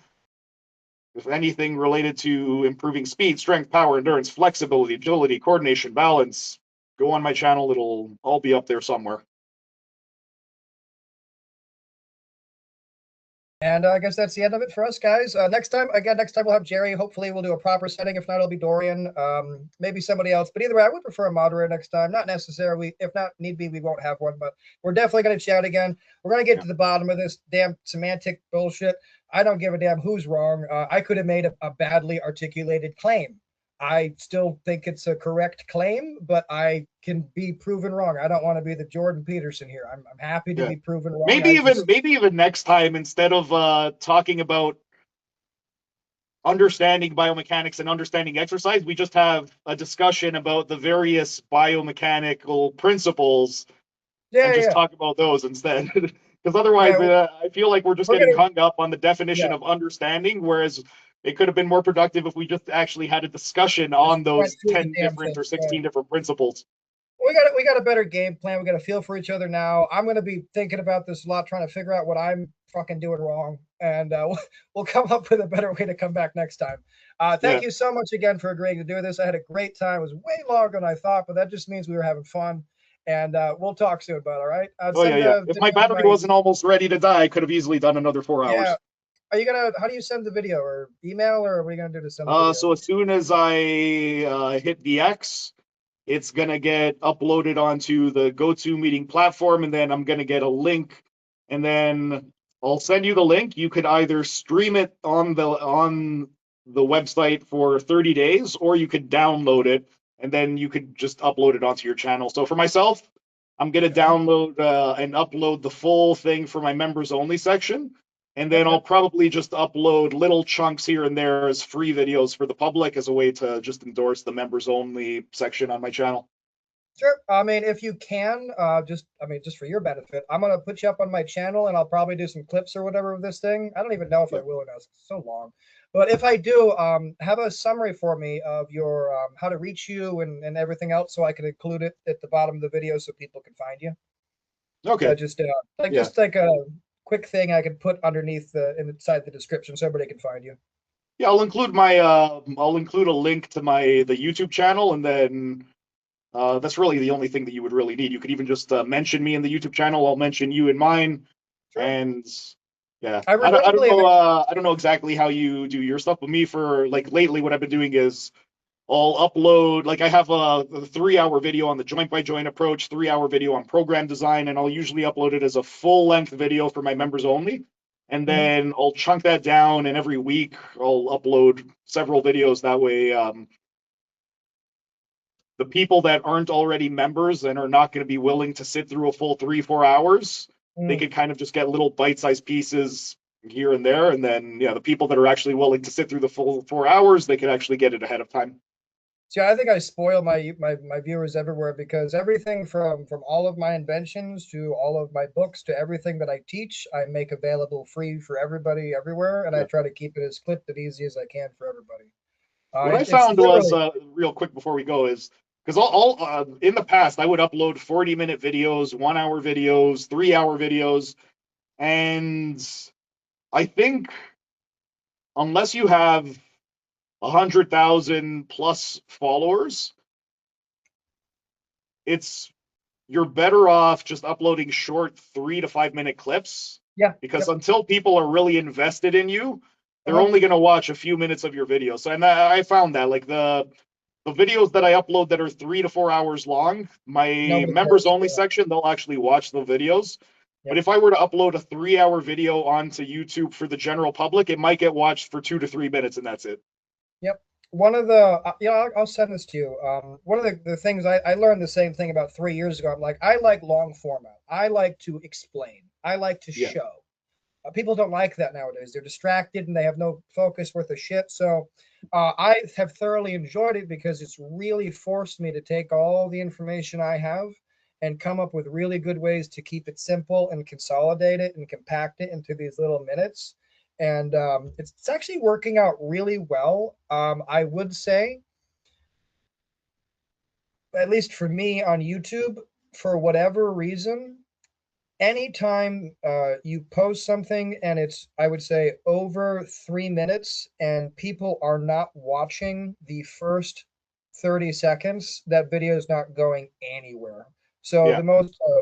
if anything related to improving speed, strength, power, endurance, flexibility, agility, coordination, balance, go on my channel. It'll all be up there somewhere. And I guess that's the end of it for us, guys. Next time we'll have Jerry. Hopefully we'll do a proper setting. If not, it'll be Dorian, maybe somebody else. But either way, I would prefer a moderator next time. Not necessarily. If not need be, we won't have one. But we're definitely going to chat again. We're going to get to the bottom of this damn semantic bullshit. I don't give a damn who's wrong. I could have made a badly articulated claim. I still think it's a correct claim, but I can be proven wrong. I don't want to be the Jordan Peterson here. I'm happy to be proven wrong. Maybe even next time, instead of talking about understanding biomechanics and understanding exercise, we just have a discussion about the various biomechanical principles and just talk about those instead. Because otherwise, I feel like we're just getting hung up on the definition of understanding, whereas it could have been more productive if we just actually had a discussion on those 10 different or 16 different principles. We got a better game plan. We got a feel for each other now. I'm going to be thinking about this a lot, trying to figure out what I'm fucking doing wrong, and we'll come up with a better way to come back next time. Thank you so much again for agreeing to do this. I had a great time. It was way longer than I thought, but that just means we were having fun. And we'll talk soon, bud. All right. If my battery wasn't almost ready to die, I could have easily done another 4 hours. Are you gonna? How do you send the video, or email, or what are you gonna do to send the video? So as soon as I hit the X, it's gonna get uploaded onto the GoToMeeting platform, and then I'm gonna get a link, and then I'll send you the link. You could either stream it on the website for 30 days, or you could download it, and then you could just upload it onto your channel. So for myself, I'm gonna Okay. download and upload the full thing for my members only section. And then Yep. I'll Yep. probably just upload little chunks here and there as free videos for the public as a way to just endorse the members only section on my channel. Sure. I mean, if you can, just for your benefit, I'm gonna put you up on my channel, and I'll probably do some clips or whatever of this thing. I don't even know if I Yeah. will or not. It's so long, but if I do, have a summary for me of your how to reach you and everything else, so I can include it at the bottom of the video so people can find you. Okay. Just like Yeah. just like a quick thing I could put underneath inside the description so everybody can find you. Yeah, I'll include a link to the YouTube channel, and then that's really the only thing that you would really need. You could even just mention me in the YouTube channel. I'll mention you in mine, Sure. and yeah, I I don't really know I don't know exactly how you do your stuff, but me for like lately, what I've been doing is I'll upload, like I have a 3 hour video on the joint by joint approach, 3 hour video on program design, and I'll usually upload it as a full length video for my members only. And Mhm. then I'll chunk that down, and every week I'll upload several videos. That way, the people that aren't already members and are not going to be willing to sit through a full 3 4 hours, they Mm. could kind of just get little bite-sized pieces here and there. And then, yeah, the people that are actually willing to sit through the full 4 hours, they could actually get it ahead of time. See, I think I spoil my viewers everywhere because everything from all of my inventions to all of my books to everything that I teach, I make available free for everybody everywhere, and I Yeah. try to keep it as clipped and easy as I can for everybody. What I It's found was, literally real quick before we go, is because all in the past I would upload 40-minute videos, 1 hour videos, 3 hour videos, and I think unless you have 100,000 plus followers, it's you're better off just uploading short 3 to 5 minute clips, yeah, because yep, until people are really invested in you, they're uh-huh. only going to watch a few minutes of your video. So, and I found that like the videos that I upload that are 3 to 4 hours long, my Nobody members cares. only Yeah, section, they'll actually watch the videos. But yep, if I were to upload a 3 hour video onto YouTube for the general public, it might get watched for 2 to 3 minutes, and that's it. yep. One of the I'll send this to you. One of the things I learned the same thing about 3 years ago. I'm like, I like long format. I like to explain. I like to Yeah. show. People don't like that nowadays. They're distracted and they have no focus worth of shit. So I have thoroughly enjoyed it because it's really forced me to take all the information I have and come up with really good ways to keep it simple and consolidate it and compact it into these little minutes. And it's actually working out really well. I would say, at least for me on YouTube, for whatever reason, anytime you post something and it's, I would say, over 3 minutes and people are not watching the first 30 seconds, that video is not going anywhere. So Yeah. the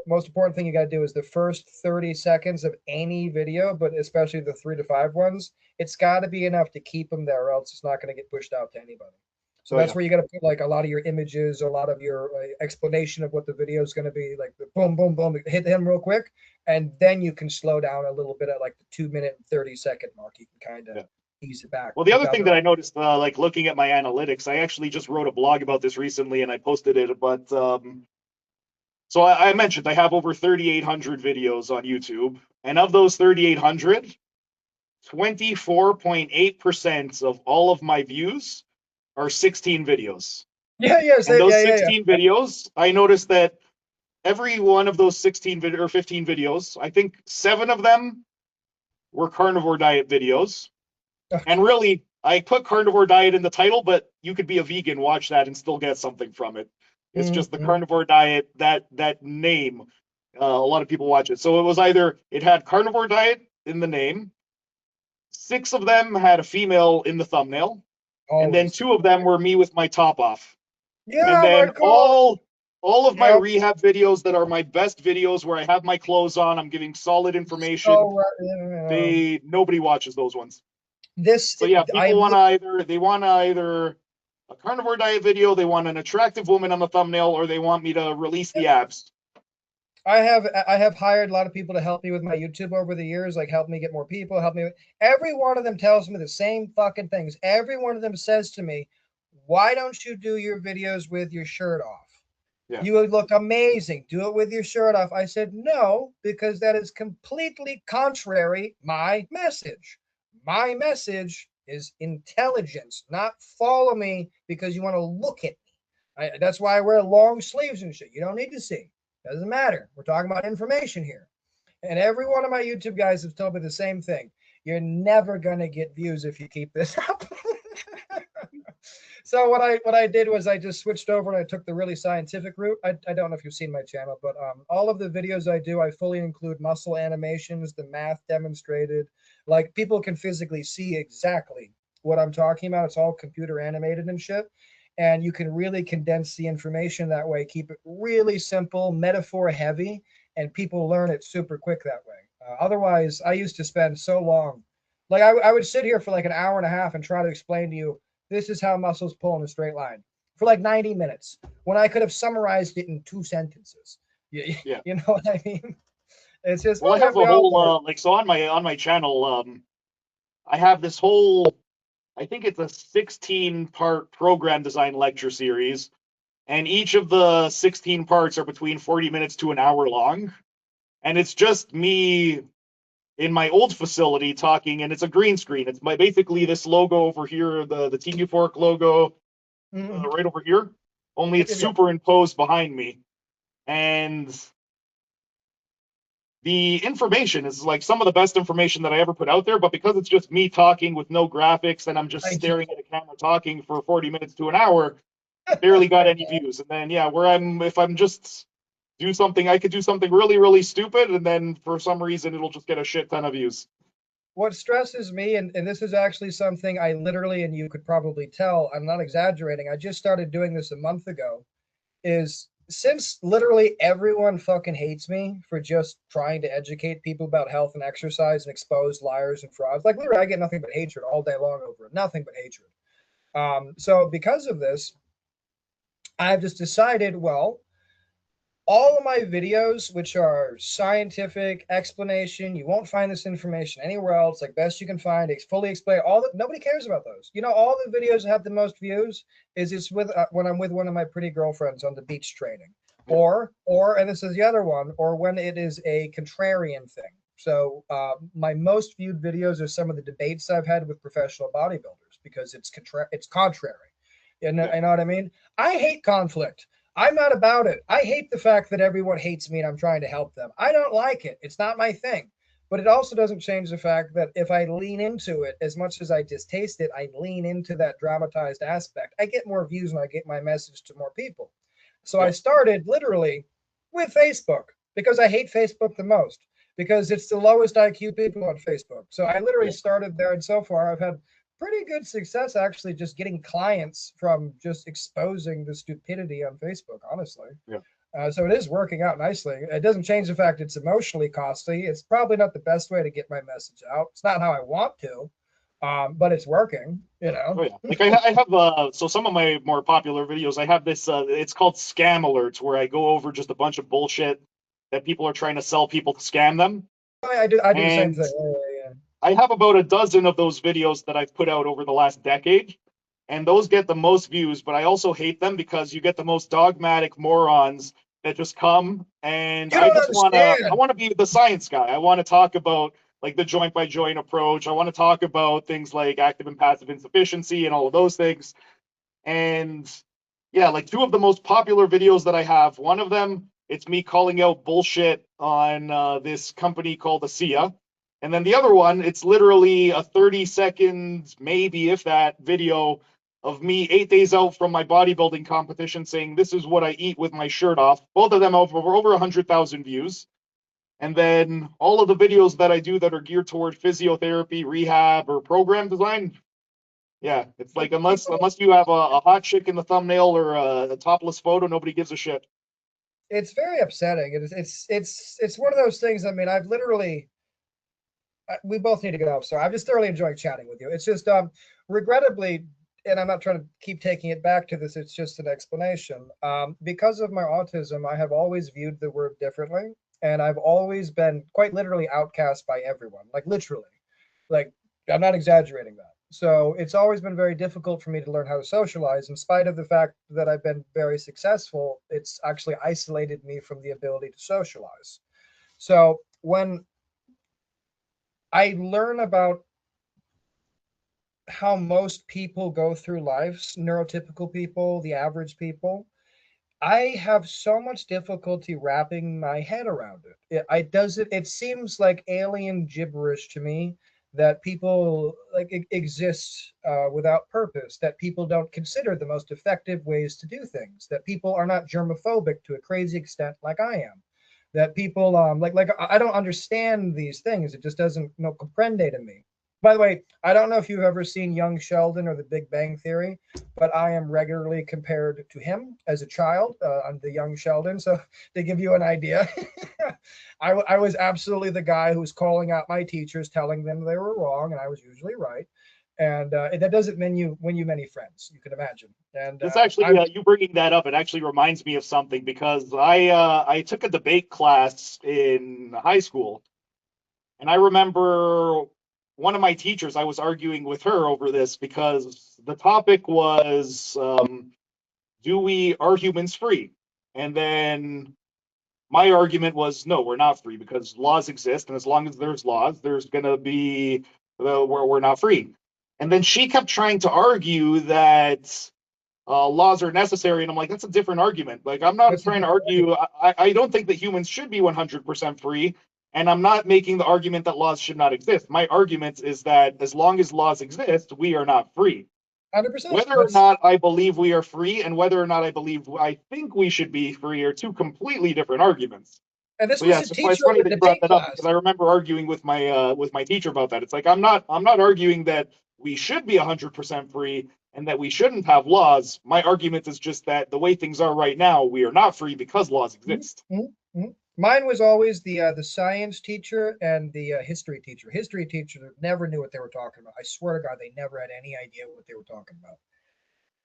most important thing you got to do is the first 30 seconds of any video, but especially the 3 to 5 ones. It's got to be enough to keep them there, or else it's not going to get pushed out to anybody. So Oh that's yeah. where you got to put like a lot of your images, a lot of your explanation of what the video is going to be, like the boom, boom, boom, hit them real quick, and then you can slow down a little bit at like the 2 minute and 30 second mark. You can kind of Yeah. ease it back Well, the other without thing it. that I noticed, like looking at my analytics, I actually just wrote a blog about this recently and I posted it. But so I mentioned I have over 3,800 videos on YouTube, and of those 3,800, 24.8% of all of my views are 16 videos. Yeah, yes, And those yeah, yeah, 16 videos, I noticed that every one of those 16 or 15 videos, I think 7 of them were carnivore diet videos. yeah. And really, I put carnivore diet in the title, but you could be a vegan, watch that, and still get something from it. It's just the Mm-hmm. carnivore diet, that name. A lot of people watch it. So it was either it had carnivore diet in the name, 6 of them had a female in the thumbnail, and then Always. 2 of them were me with my top off. And Yeah, my then God. All of my Yep. rehab videos that are my best videos where I have my clothes on, I'm giving solid information. So Nobody watches those ones. this So yeah, I people want to either a carnivore diet video, they want an attractive woman on the thumbnail, or they want me to release the abs. I have hired a lot of people to help me with my YouTube over the years, like help me get more people, help me. Every one of them tells me the same fucking things. Every one of them says to me, "Why don't you do your videos with your shirt off? Yeah. You would look amazing. Do it with your shirt off." I said, "No, because that is completely contrary my message. My message is intelligence, not follow me because you want to look at me. That's why I wear long sleeves and shit. You don't need to see. Doesn't matter. We're talking about information here." And every one of my YouTube guys have told me the same thing. You're never gonna get views if you keep this up. So what I did was I just switched over and I took the really scientific route. I don't know if you've seen my channel, but all of the videos I do, I fully include muscle animations, the math demonstrated. Like people can physically see exactly what I'm talking about. It's all computer animated and shit. And you can really condense the information that way, keep it really simple, metaphor heavy, and people learn it super quick that way. Otherwise, I used to spend so long. Like I would sit here for like an hour and a half and try to explain to you this is how muscles pull in a straight line for like 90 minutes when I could have summarized it in 2 sentences. You, Yeah. you know what I mean? It's just, Well, I well, have we a all whole learn. like so on my channel, I have this whole, I think it's a 16-part program design lecture series, and each of the 16 parts are between 40 minutes to an hour long, and it's just me in my old facility talking, and it's a green screen. It's basically this logo over here, the Team Fork logo, Mm-hmm. right over here. Only Yep, it's yep, yep. superimposed behind me, and the information is like some of the best information that I ever put out there. But because it's just me talking with no graphics and I'm just Thank you. staring at a camera talking for 40 minutes to an hour, barely got any views. And then yeah, if I'm just do something, I could do something really, really stupid, and then for some reason it'll just get a shit ton of views. What stresses me, and this is actually something I literally, and you could probably tell, I'm not exaggerating. I just started doing this a month ago. Is since literally everyone fucking hates me for just trying to educate people about health and exercise and expose liars and frauds. Like literally, I get nothing but hatred all day long over it. Nothing but hatred. So because of this, I've just decided, well, all of my videos, which are scientific explanation, you won't find this information anywhere else. Like best you can find, it's fully explained. All that nobody cares about those. You know, all the videos that have the most views is it's with when I'm with one of my pretty girlfriends on the beach training, Yeah. or and this is the other one, or when it is a contrarian thing. So my most viewed videos are some of the debates I've had with professional bodybuilders because it's contrary. Yeah. You know what I mean? I hate conflict. I'm not about it. I hate the fact that everyone hates me and I'm trying to help them. I don't like it. It's not my thing. But it also doesn't change the fact that if I lean into it, as much as I distaste it, I lean into that dramatized aspect. I get more views and I get my message to more people. So I Yeah. started literally with Facebook because I hate Facebook the most because it's the lowest IQ people on Facebook. So I literally Yeah. started there, and so far I've had pretty good success actually just getting clients from just exposing the stupidity on Facebook, honestly. Yeah. So it is working out nicely. It doesn't change the fact it's emotionally costly. It's probably not the best way to get my message out. It's not how I want to, but it's working, you Oh know. yeah, like I have so some of my more popular videos, I have this it's called scam alerts, where I go over just a bunch of bullshit that people are trying to sell people to scam them. I do the same And thing. Yeah. I have about a dozen of those videos that I've put out over the last decade, and those get the most views. But I also hate them because you get the most dogmatic morons that just come, and You don't I understand. want to be the science guy. I want to talk about like the joint by joint approach. I want to talk about things like active and passive insufficiency and all of those things. And yeah, like two of the most popular videos that I have, one of them, it's me calling out bullshit on this company called ASEA. And then the other one, it's literally a 30 second, maybe if that, video of me 8 days out from my bodybuilding competition saying, this is what I eat with my shirt off. Both of them have over 100,000 views. And then all of the videos that I do that are geared toward physiotherapy, rehab, or program design, yeah, it's like unless People you have a hot chick in the thumbnail or a topless photo, nobody gives a shit. it's very upsetting. It's one of those things. I mean, I've literally we both need to go. So I'm just thoroughly enjoying chatting with you. It's just regrettably, and I'm not trying to keep taking it back to this. It's just an explanation. Because of my autism, I have always viewed the word differently, and I've always been quite literally outcast by everyone. Like literally, like I'm not exaggerating that. So it's always been very difficult for me to learn how to socialize. In spite of the fact that I've been very successful, it's actually isolated me from the ability to socialize. So when I learn about how most people go through life, neurotypical people, the average people, I have so much difficulty wrapping my head around it. I does it. It seems like alien gibberish to me that people like exist without purpose. That people don't consider the most effective ways to do things. That people are not germophobic to a crazy extent like I am. That people like I don't understand these things. It just doesn't no comprende to me. By the way, I don't know if you've ever seen Young Sheldon or The Big Bang Theory, but I am regularly compared to him as a child on the Young Sheldon. So to give you an idea, I was absolutely the guy who was calling out my teachers, telling them they were wrong, and I was usually right. And that doesn't mean you win you many friends, you can imagine. And This actually, I'm you bringing that up, it actually reminds me of something because I took a debate class in high school, and I remember one of my teachers, I was arguing with her over this because the topic was, are humans free? And then my argument was, no, we're not free because laws exist. And as long as there's laws, there's going to be, we're not free. And then she kept trying to argue that laws are necessary. And I'm like, that's a different argument. Like, I'm not that's a trying to different argue. I don't think that humans should be 100% free. And I'm not making the argument that laws should not exist. My argument is that as long as laws exist, we are not free. 100%. Whether or That's not I believe we are free and whether or not I think we should be free are two completely different arguments. and this So was yeah, a it's teacher funny of a that you brought debate that up because class. I remember arguing with my teacher about that. It's like I'm not arguing that we should be 100% free and that we shouldn't have laws. My argument is just that the way things are right now, we are not free because laws exist. Mm-hmm. Mine was always the science teacher and the history teacher. History teacher never knew what they were talking about. I swear to God, they never had any idea what they were talking about.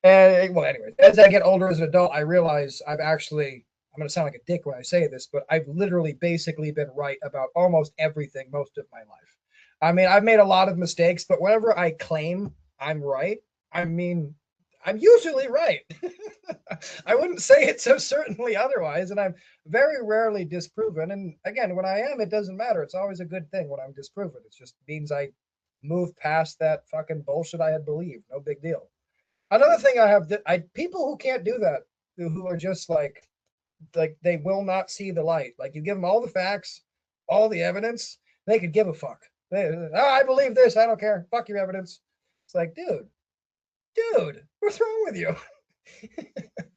And well, anyways, as I get older as an adult, I realize I'm going to sound like a dick when I say this, but I've literally basically been right about almost everything most of my life. I mean, I've made a lot of mistakes, but whenever I claim I'm right, I mean, I'm usually right. I wouldn't say it so certainly otherwise, and I'm very rarely disproven. And again, when I am, it doesn't matter. It's always a good thing when I'm disproven. It just means I moved past that fucking bullshit I had believed. No big deal. Another thing I have, I people who can't do that, who are just like they will not see the light. Like you give them all the facts, all the evidence, they could give a fuck. I believe this. I don't care. Fuck your evidence. It's like, dude, what's wrong with you?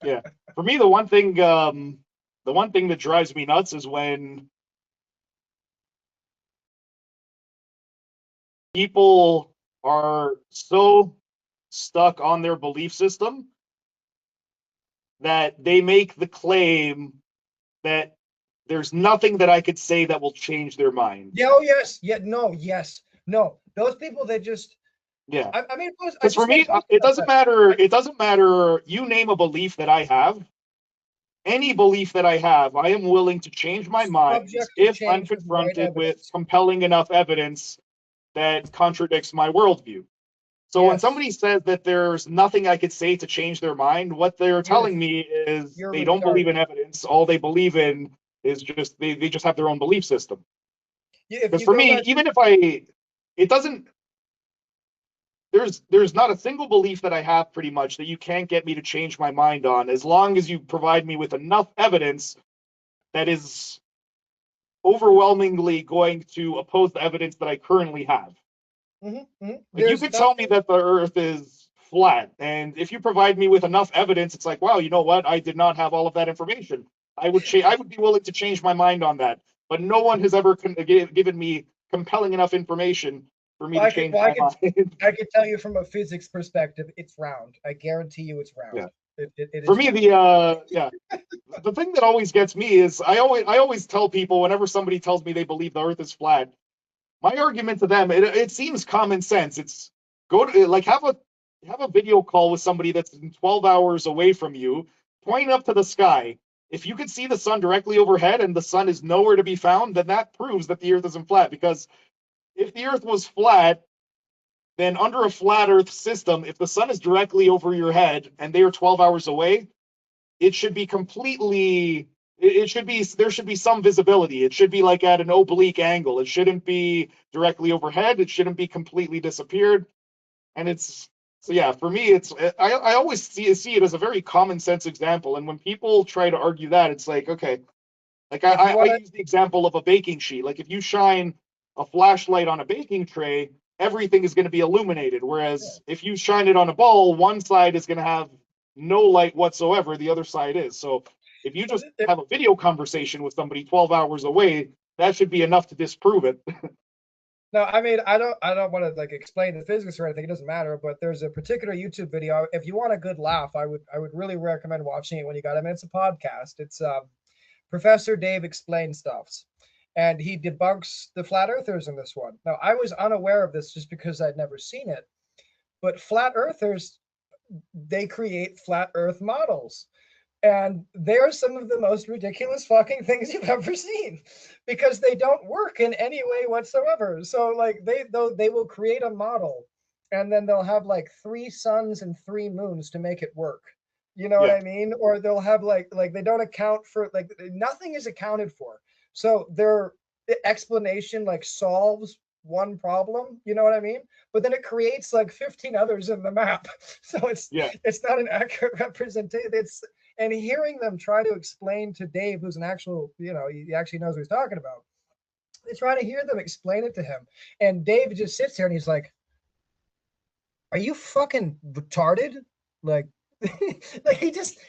Yeah. For me, the one thing that drives me nuts is when people are so stuck on their belief system that they make the claim that there's nothing that I could say that will change their mind. Yeah, oh yes, yeah, no, yes, no. Those people that just, Yeah. I mean, I Because for just made me, a post it about doesn't that. matter. It doesn't matter. You name a belief that I have. Any belief that I have, I am willing to change my mind Subject to if I'm change with the right confronted with evidence. compelling enough evidence that contradicts my worldview. So when Yes, somebody says that there's nothing I could say to change their mind, what they're you're telling me is you're they don't believe retarded. in evidence. All they believe in is just they just have their own belief system. If Because you for go me, back, even if it doesn't, there's not a single belief that I have pretty much that you can't get me to change my mind on as long as you provide me with enough evidence that is overwhelmingly going to oppose the evidence that I currently have. Like you there's could tell me nothing. that the earth is flat, and if you provide me with enough evidence, it's like, wow, you know what? I did not have all of that information. I would be willing to change my mind on that. But no one has ever given me compelling enough information for me Well, to change well, my mind. I could tell you from a physics perspective, it's round. I guarantee you, it's round. Yeah. It For is me, true. the thing that always gets me is I always tell people whenever somebody tells me they believe the Earth is flat, my argument to them, it seems common sense. It's go to like have a video call with somebody that's 12 hours away from you, point up to the sky. If you can see the sun directly overhead and the sun is nowhere to be found, then that proves that the Earth isn't flat. Because if the Earth was flat, then under a flat Earth system, if the sun is directly over your head and they are 12 hours away, it should be completely it should be there should be some visibility. It should be like at an oblique angle. It shouldn't be directly overhead. It shouldn't be completely disappeared. And it's so yeah, for me, I always see it as a very common sense example. And when people try to argue that, it's like, okay, like If you I want to, use the example of a baking sheet. Like if you shine a flashlight on a baking tray, everything is going to be illuminated. Whereas if you shine it on a ball, one side is going to have no light whatsoever, the other side is. So if you just if, have a video conversation with somebody 12 hours away, that should be enough to disprove it. no, I mean, I don't want to like explain the physics or anything. It doesn't matter. But there's a particular YouTube video. If you want a good laugh, I would really recommend watching it when you got it. I mean, it's a podcast. It's Professor Dave Explains Stuffs, and he debunks the flat earthers in this one. Now, I was unaware of this just because I'd never seen it, but flat earthers, they create flat earth models. And they're some of the most ridiculous fucking things you've ever seen because they don't work in any way whatsoever. So like they will create a model and then they'll have like three suns and three moons to make it work. You know what Yeah, I mean? Or they'll have like they don't account for like nothing is accounted for. So their explanation like solves one problem, you know what I mean? But then it creates like 15 others in the map. So yeah. it's not an accurate representation. It's and hearing them try to explain to Dave, who's an actual, he actually knows what he's talking about. They try to hear them explain it to him, and Dave just sits there and he's like, "Are you fucking retarded?" Like, like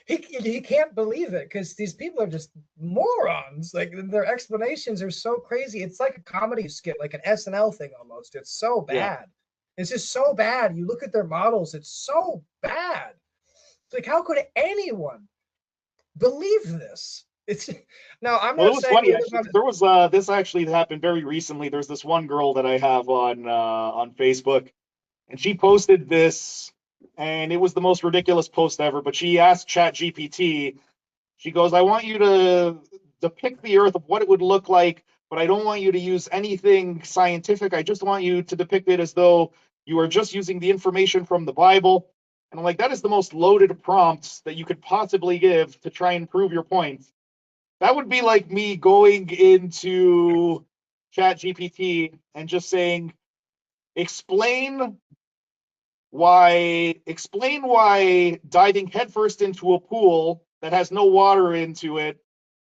he can't believe it because these people are just morons. Like their explanations are so crazy. It's like a comedy skit, like an SNL thing almost. It's so Yeah. bad. It's just so bad. You look at their models, it's so bad. It's like, how could anyone believe this? It's now I'm Well, it not was saying funny they're actually, not. 'cause there was this actually happened very recently. There's this one girl that I have on Facebook, and she posted this, and it was the most ridiculous post ever. But she asked ChatGPT, she goes, "I want you to depict the Earth of what it would look like, but I don't want you to use anything scientific. I just want you to depict it as though you are just using the information from the Bible." And I'm like, that is the most loaded prompt that you could possibly give to try and prove your point. That would be like me going into ChatGPT and just saying, explain explain why diving headfirst into a pool that has no water into it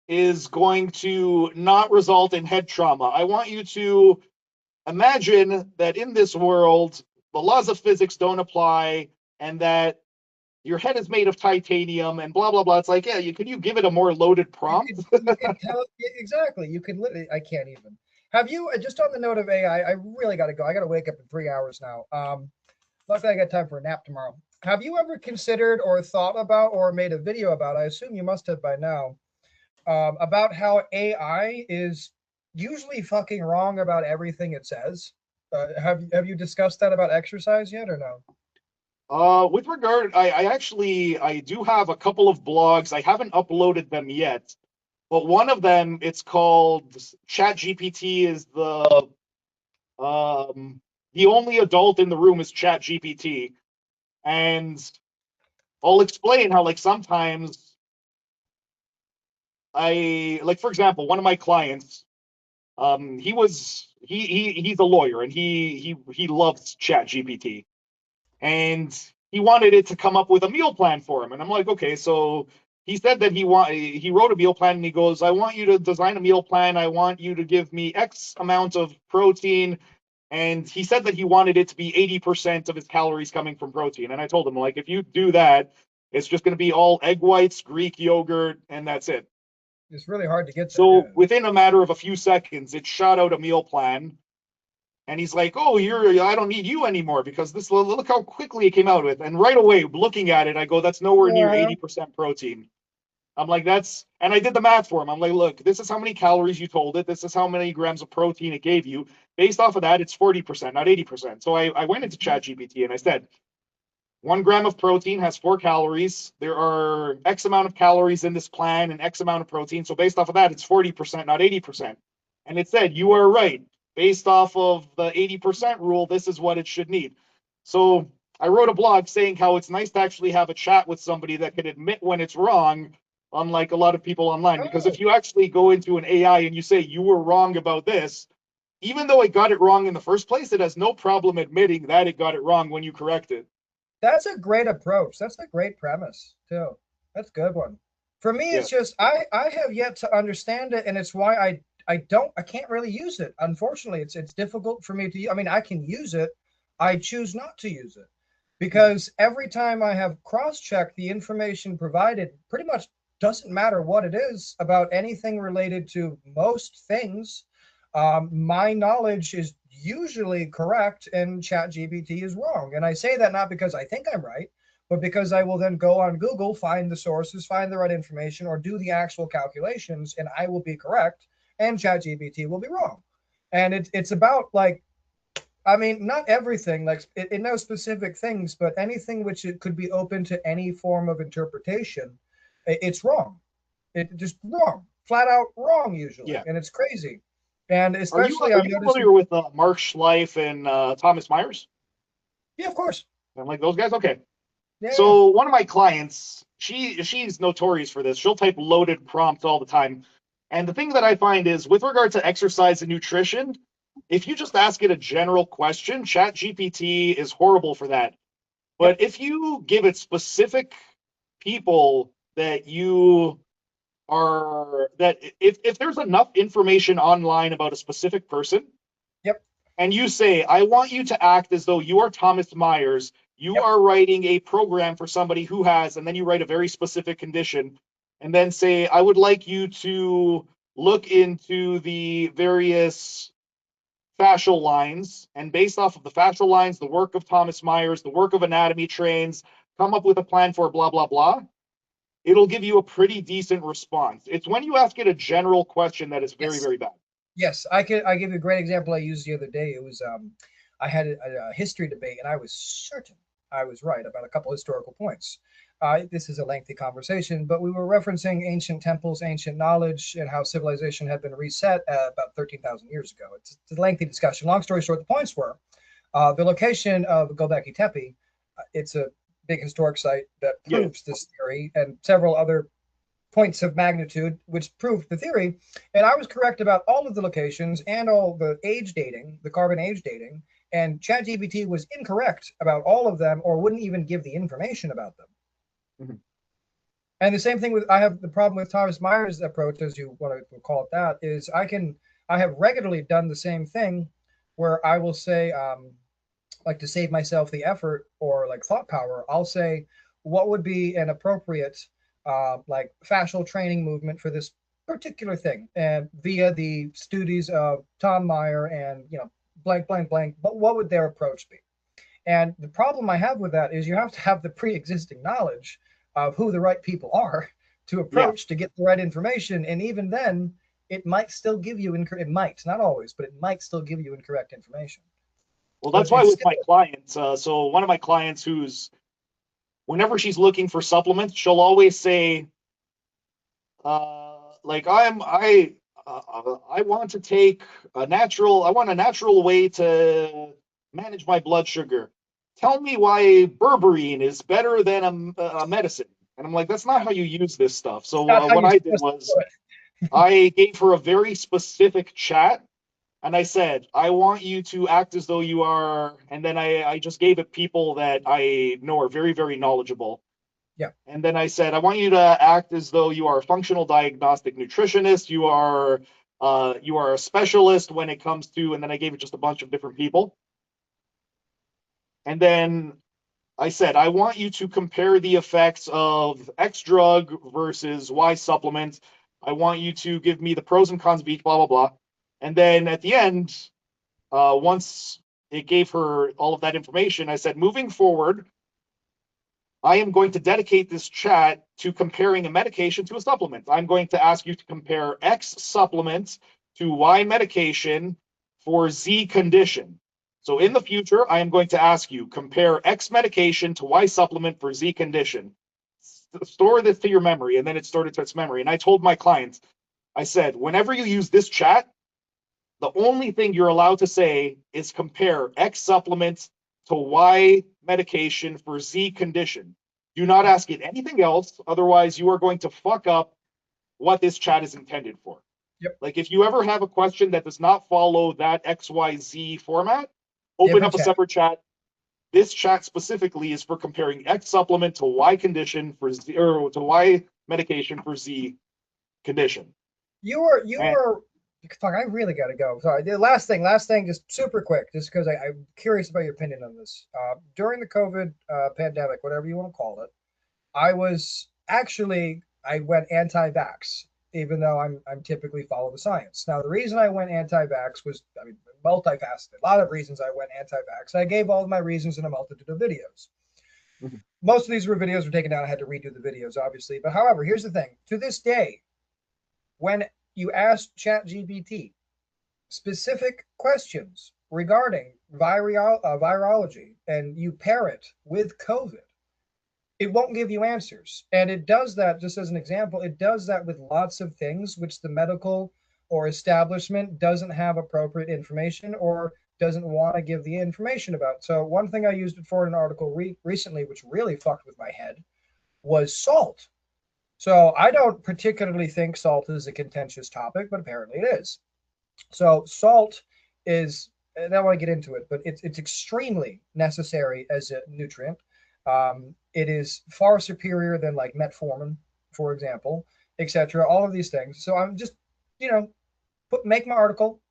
is going to not result in head trauma. I want you to imagine that in this world, the laws of physics don't apply and that your head is made of titanium and blah, blah, blah. It's like, yeah, can you give it a more loaded prompt? You could tell exactly. You could literally. I can't even. Have you just on the note of AI? I really got to go. I got to wake up in 3 hours now. Luckily I got time for a nap tomorrow. Have you ever considered or thought about or made a video about? I assume you must have by now. About how AI is usually fucking wrong about everything it says. Have you discussed that about exercise yet or no? With regard, I do have a couple of blogs. I haven't uploaded them yet, but one of them, it's called ChatGPT is the only adult in the room is ChatGPT. And I'll explain how like sometimes like for example, one of my clients, he's a lawyer and he loves ChatGPT. And he wanted it to come up with a meal plan for him. And I'm like, okay, so he said that he wrote a meal plan and he goes, I want you to design a meal plan. I want you to give me X amount of protein. And he said that he wanted it to be 80% of his calories coming from protein. And I told him, like, if you do that, it's just going to be all egg whites, Greek yogurt, and that's it. It's really hard to get that. So Yeah. within a matter of a few seconds, it shot out a meal plan And he's like, "Oh, I don't need you anymore because this, look how quickly it came out with." And right away, looking at it, I go, "That's nowhere near Uh, 80% protein." I'm like, and I did the math for him. I'm like, "Look, this is how many calories you told it. This is how many grams of protein it gave you. Based off of that, it's 40%, not 80%." So I went into ChatGPT and I said, 1 gram of protein has 4 calories. There are X amount of calories in this plan and X amount of protein. So based off of that, it's 40%, not 80%. And it said, "You are right. Based off of the 80% rule, this is what it should need." So I wrote a blog saying how it's nice to actually have a chat with somebody that can admit when it's wrong, unlike a lot of people online. Because if oh, you actually go into an AI and you say you were wrong about this, even though it got it wrong in the first place, it has no problem admitting that it got it wrong when you correct it. that's a great approach. That's a great premise too. That's a good one. For me, Yeah. it's just I have yet to understand it, and it's why I can't really use it. Unfortunately, it's difficult for me to. I mean, I can use it. I choose not to use it because every time I have cross-checked the information provided, pretty much doesn't matter what it is about anything related to most things. My knowledge is usually correct and ChatGPT is wrong. And I say that not because I think I'm right, but because I will then go on Google, find the sources, find the right information, or do the actual calculations, and I will be correct, and ChatGPT will be wrong. And it's about like, I mean, not everything, like in no specific things, but anything which it could be open to any form of interpretation, it's wrong. It just wrong, flat out wrong usually, Yeah. and it's crazy. And Are you especially are I'm you familiar noticing, with Mark Schleif and Thomas Myers? yeah, of course, I'm like those guys. Okay. yeah, So one of my clients, she's notorious for this. She'll type loaded prompts all the time. And the thing that I find is with regard to exercise and nutrition, if you just ask it a general question, ChatGPT is horrible for that. yep, But if you give it specific people that you are that if there's enough information online about a specific person, yep, and you say, "I want you to act as though you are Thomas Myers, you yep, are writing a program for somebody who has," and then you write a very specific condition, and then say, "I would like you to look into the various fascial lines, and based off of the fascial lines, the work of Thomas Myers, the work of anatomy trains, come up with a plan for blah, blah, blah." It'll give you a pretty decent response. It's when you ask it a general question that is very, yes, very bad. yes. I give you a great example I used the other day. It was I had a history debate, and I was certain I was right about a couple historical points. This is a lengthy conversation, but we were referencing ancient temples, ancient knowledge, and how civilization had been reset about 13,000 years ago. It's a lengthy discussion. Long story short, the points were the location of Göbekli Tepe. It's a big historic site that Yeah. proves this theory, and several other points of magnitude, which proved the theory. And I was correct about all of the locations and all the age dating, the carbon age dating. And ChatGPT was incorrect about all of them or wouldn't even give the information about them. Mhm. And the same thing with I have the problem with Thomas Myers' approach, as you want to call it that, is I have regularly done the same thing where I will say, like to save myself the effort or like thought power, I'll say, what would be an appropriate like fascial training movement for this particular thing, and via the studies of Tom Meyer and blank blank blank. But what would their approach be? And the problem I have with that is you have to have the pre-existing knowledge of who the right people are to Yeah. approach to get the right information, and even then, it might still give you it might not always, but it might still give you incorrect information. Well, So that's why it's with still my clients, so one of my clients who's, whenever she's looking for supplements, she'll always say, like, I want to take I want a natural way to manage my blood sugar. Tell me why berberine is better than a medicine. And I'm like, that's not how you use this stuff. So not how what you're I did supposed to was do it. I gave her a very specific chat. And I said, "I want you to act as though you are," and then I just gave it people that I know are very, very knowledgeable. Yeah. And then I said, "I want you to act as though you are a functional diagnostic nutritionist. You are a specialist when it comes to," and then I gave it just a bunch of different people. And then I said, "I want you to compare the effects of X drug versus Y supplement. I want you to give me the pros and cons of each, blah, blah, blah." And then at the end, once it gave her all of that information, I said, moving forward, I am going to dedicate this chat to comparing a medication to a supplement. I'm going to ask you to compare X supplement to Y medication for Z condition. So in the future, I am going to ask you, compare X medication to Y supplement for Z condition. Store this to your memory. And then it stored it to its memory. And I told my clients, I said, whenever you use this chat, the only thing you're allowed to say is compare X supplements to Y medication for Z condition. Do not ask it anything else. Otherwise, you are going to fuck up what this chat is intended for. Yep. Like if you ever have a question that does not follow that XYZ format, open up a separate chat. This chat specifically is for comparing X supplement to Y condition for Z, or to Y medication for Z condition. You were fuck, I really got to go. Sorry. The last thing, just super quick, just because I'm curious about your opinion on this. During the COVID pandemic, whatever you want to call it, I went anti-vax, even though I'm typically follow the science. Now, the reason I went anti-vax was, I mean, multifaceted. A lot of reasons I went anti-vax. I gave all of my reasons in a multitude of videos. Mm-hmm. Most of these videos were taken down. I had to redo the videos, obviously. But however, here's the thing. To this day, when you ask ChatGPT specific questions regarding virology and you pair it with COVID, it won't give you answers. And it does that, just as an example, it does that with lots of things which the medical or establishment doesn't have appropriate information or doesn't want to give the information about. So one thing I used it for in an article recently, which really fucked with my head, was salt. So I don't particularly think salt is a contentious topic, but apparently it is. So salt is, and I don't want to get into it, but it's extremely necessary as a nutrient. It is far superior than like metformin, for example, etc. All of these things. So I'm just, make my article,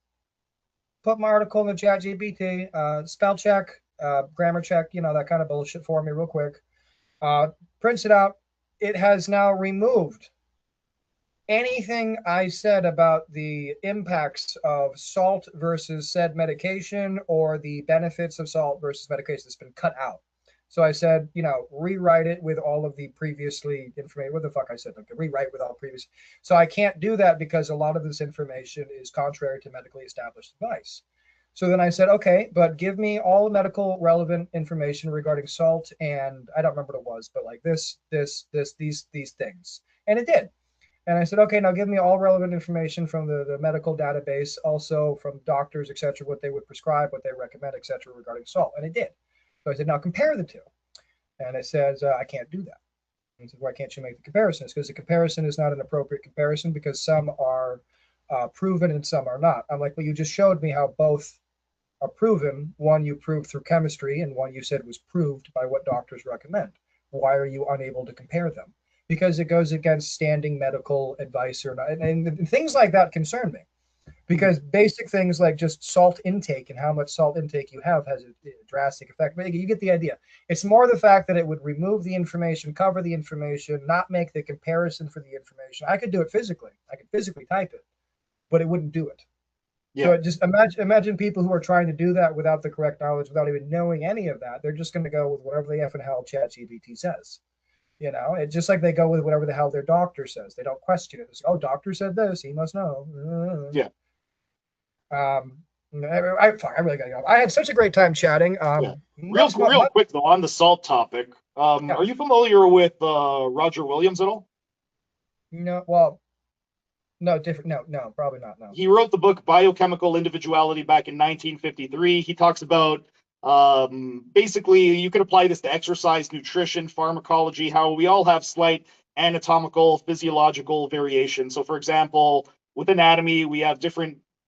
put my article in the chat GPT, spell check, grammar check, that kind of bullshit for me real quick. Prints it out. It has now removed anything I said about the impacts of salt versus said medication or the benefits of salt versus medication. It's been cut out. So I said, rewrite it with all of the previously information. What the fuck I said? Okay, rewrite with all previous. So I can't do that because a lot of this information is contrary to medically established advice. So then I said, okay, but give me all medical relevant information regarding salt, and I don't remember what it was, but like these things. And it did. And I said, okay, now give me all relevant information from the medical database, also from doctors, et cetera, what they would prescribe, what they recommend, et cetera, regarding salt. And it did. So I said, now compare the two. And it says, I can't do that. And I said, why can't you make the comparisons? Because the comparison is not an appropriate comparison because some are proven and some are not. I'm like, well, you just showed me how both are proven. One you proved through chemistry and one you said was proved by what doctors recommend. Why are you unable to compare them? Because it goes against standing medical advice or not. And things like that concern me. Because basic things like just salt intake and how much salt intake you have has a drastic effect. But you get the idea. It's more the fact that it would remove the information, cover the information, not make the comparison for the information. I could do it physically. I could physically type it, but it wouldn't do it. Yeah. So just imagine people who are trying to do that without the correct knowledge, without even knowing any of that. They're just going to go with whatever the effing hell ChatGPT says. It's just like they go with whatever the hell their doctor says. They don't question it. It's, oh, doctor said this. He must know. Yeah. I really gotta go. I had such a great time chatting. Real quick though, on the salt topic, are you familiar with Roger Williams at all? No, well, no, different. No, probably not. No. He wrote the book Biochemical Individuality back in 1953. He talks about basically you can apply this to exercise, nutrition, pharmacology, how we all have slight anatomical, physiological variation. So, for example, with anatomy, we have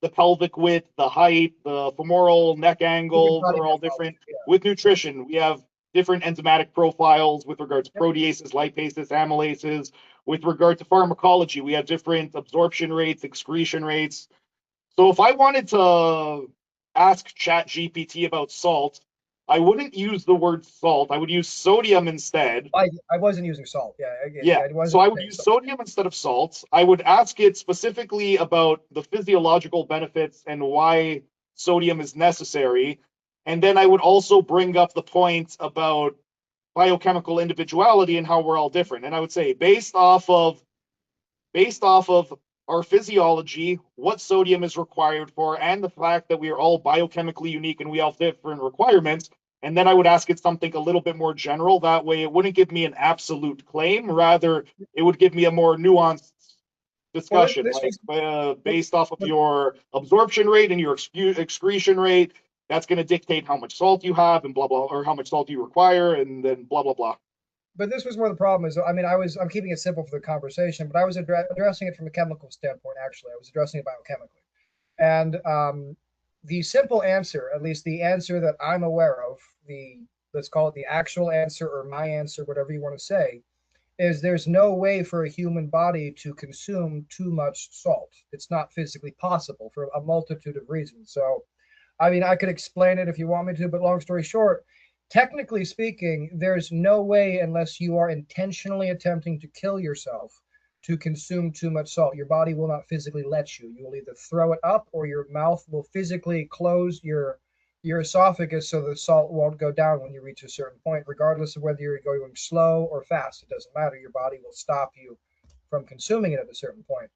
the pelvic width, the height, the femoral neck angle, they're all different. Yeah. With nutrition, we have different enzymatic profiles with regard to proteases, lipases, amylases. With regard to pharmacology, we have different absorption rates, excretion rates. So if I wanted to ask ChatGPT about salt, I wouldn't use the word salt. I would use sodium instead. I wasn't using salt. So I would use sodium instead of salt. I would ask it specifically about the physiological benefits and why sodium is necessary. And then I would also bring up the point about biochemical individuality and how we're all different. And I would say based off of our physiology, what sodium is required for, and the fact that we are all biochemically unique and we all have different requirements. And then I would ask it something a little bit more general. That way, it wouldn't give me an absolute claim. Rather, it would give me a more nuanced discussion, this was, based off of but, your absorption rate and your excretion rate. That's going to dictate how much salt you have and blah, blah, or how much salt you require, and then blah, blah, blah. but this was where the problem is. I mean, I'm keeping it simple for the conversation, but I was addressing it from a chemical standpoint. Actually, I was addressing it biochemically, and the simple answer, at least the answer that I'm aware of, the let's call it the actual answer or my answer, whatever you want to say, is there's no way for a human body to consume too much salt. It's not physically possible for a multitude of reasons. So, I mean, I could explain it if you want me to, but long story short, technically speaking, there's no way unless you are intentionally attempting to kill yourself to consume too much salt. Your body will not physically let you. You will either throw it up or your mouth will physically close your esophagus so the salt won't go down when you reach a certain point, regardless of whether you're going slow or fast. It doesn't matter. Your body will stop you from consuming it at a certain point.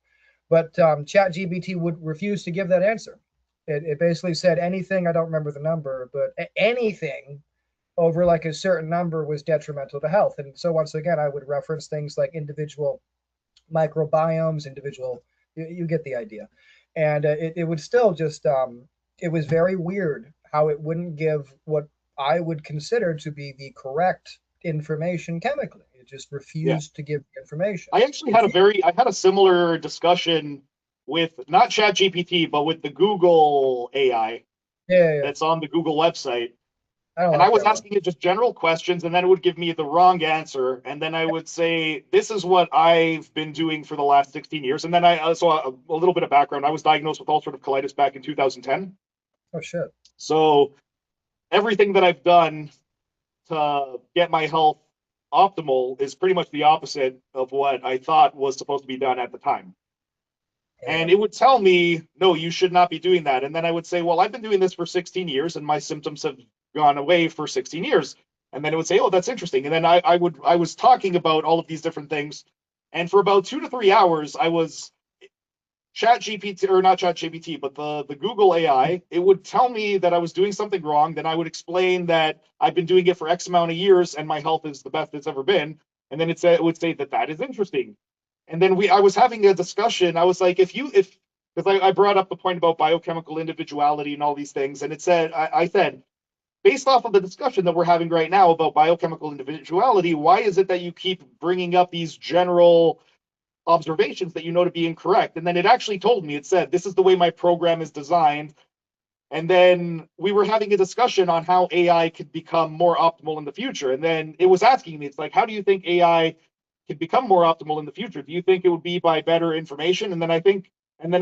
But ChatGPT would refuse to give that answer. It basically said anything, I don't remember the number, but anything over like a certain number was detrimental to health. And so once again, I would reference things like individual microbiomes, you get the idea. And it would still just, it was very weird how it wouldn't give what I would consider to be the correct information chemically. It just Yeah. refused to give the information. I actually had a similar discussion with not ChatGPT, but with the Google AI Yeah. that's on the Google website. I don't And I like was that one. asking it just general questions, and then it would give me the wrong answer. And then I would say, this is what I've been doing for the last 16 years. And then a little bit of background. I was diagnosed with ulcerative colitis back in 2010. Oh shit. So everything that I've done to get my health optimal is pretty much the opposite of what I thought was supposed to be done at the time. Yeah. And it would tell me, no, you should not be doing that. And then I would say, well, I've been doing this for 16 years and my symptoms have gone away for 16 years. And then it would say, oh, that's interesting. And then I was talking about all of these different things. And for about 2 to 3 hours, I was Chat GPT, or not Chat GPT, but the Google AI. It would tell me that I was doing something wrong. Then I would explain that I've been doing it for X amount of years and my health is the best it's ever been. And then it would say that is interesting. And then I was having a discussion. I was like, because I brought up the point about biochemical individuality and all these things, and I said, based off of the discussion that we're having right now about biochemical individuality, why is it that you keep bringing up these general observations that you know to be incorrect? And then it actually told me, it said, this is the way my program is designed. And then we were having a discussion on how AI could become more optimal in the future. And then it was asking me, it's like, how do you think AI could become more optimal in the future? Do you think it would be by better information? And then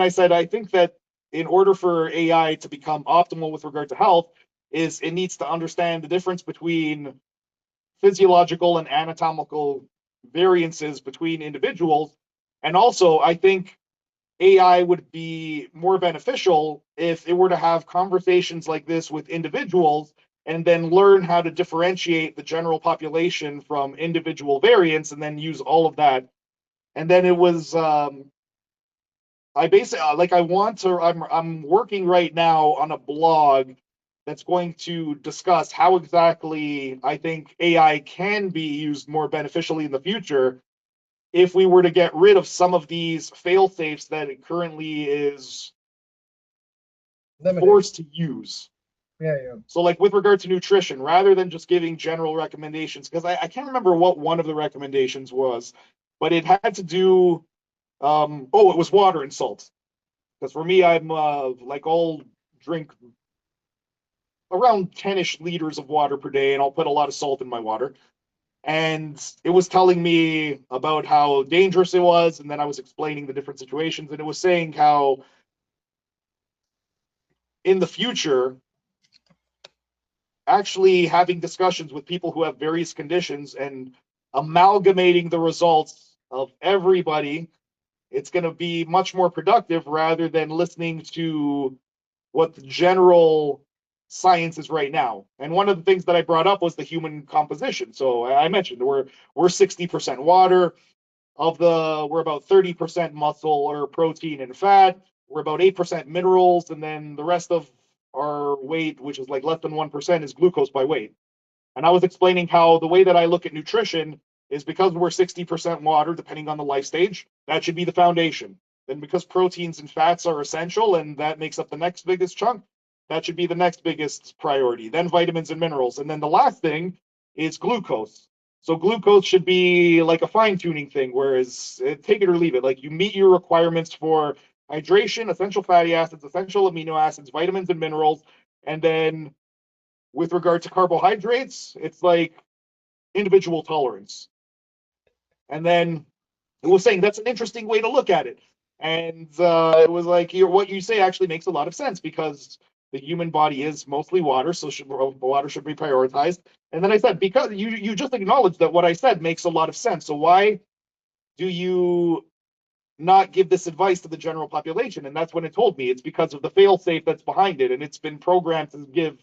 I said, I think that in order for AI to become optimal with regard to health, is it needs to understand the difference between physiological and anatomical variances between individuals. And also, I think AI would be more beneficial if it were to have conversations like this with individuals and then learn how to differentiate the general population from individual variants and then use all of that. And then it was I basically I'm working right now on a blog that's going to discuss how exactly I think AI can be used more beneficially in the future if we were to get rid of some of these fail safes that it currently is Limiting. forced to use. Yeah. So, like with regard to nutrition, rather than just giving general recommendations, because I can't remember what one of the recommendations was, but it had to do, it was water and salt. Because for me, I'm like I'll drink around 10-ish liters of water per day, and I'll put a lot of salt in my water. And it was telling me about how dangerous it was, and then I was explaining the different situations, and it was saying how in the future, actually having discussions with people who have various conditions and amalgamating the results of everybody, it's going to be much more productive rather than listening to what the general science is right now. And one of the things that I brought up was the human composition. So I mentioned we're 60% water. We're about 30% muscle or protein and fat. We're about 8% minerals, and then the rest of our weight, which is like less than 1%, is glucose by weight. And I was explaining how the way that I look at nutrition is because we're 60% water, depending on the life stage, that should be the foundation. Then because proteins and fats are essential and that makes up the next biggest chunk, that should be the next biggest priority. Then vitamins and minerals. And then the last thing is glucose. So glucose should be like a fine-tuning thing, whereas take it or leave it. Like you meet your requirements for hydration, essential fatty acids, essential amino acids, vitamins and minerals, and then with regard to carbohydrates, it's like individual tolerance. And then it was saying that's an interesting way to look at it. And it was like, what you say actually makes a lot of sense because the human body is mostly water, so water should be prioritized. And then I said, because you just acknowledged that what I said makes a lot of sense. So why do you not give this advice to the general population? And that's when it told me it's because of the fail-safe that's behind it, and it's been programmed to give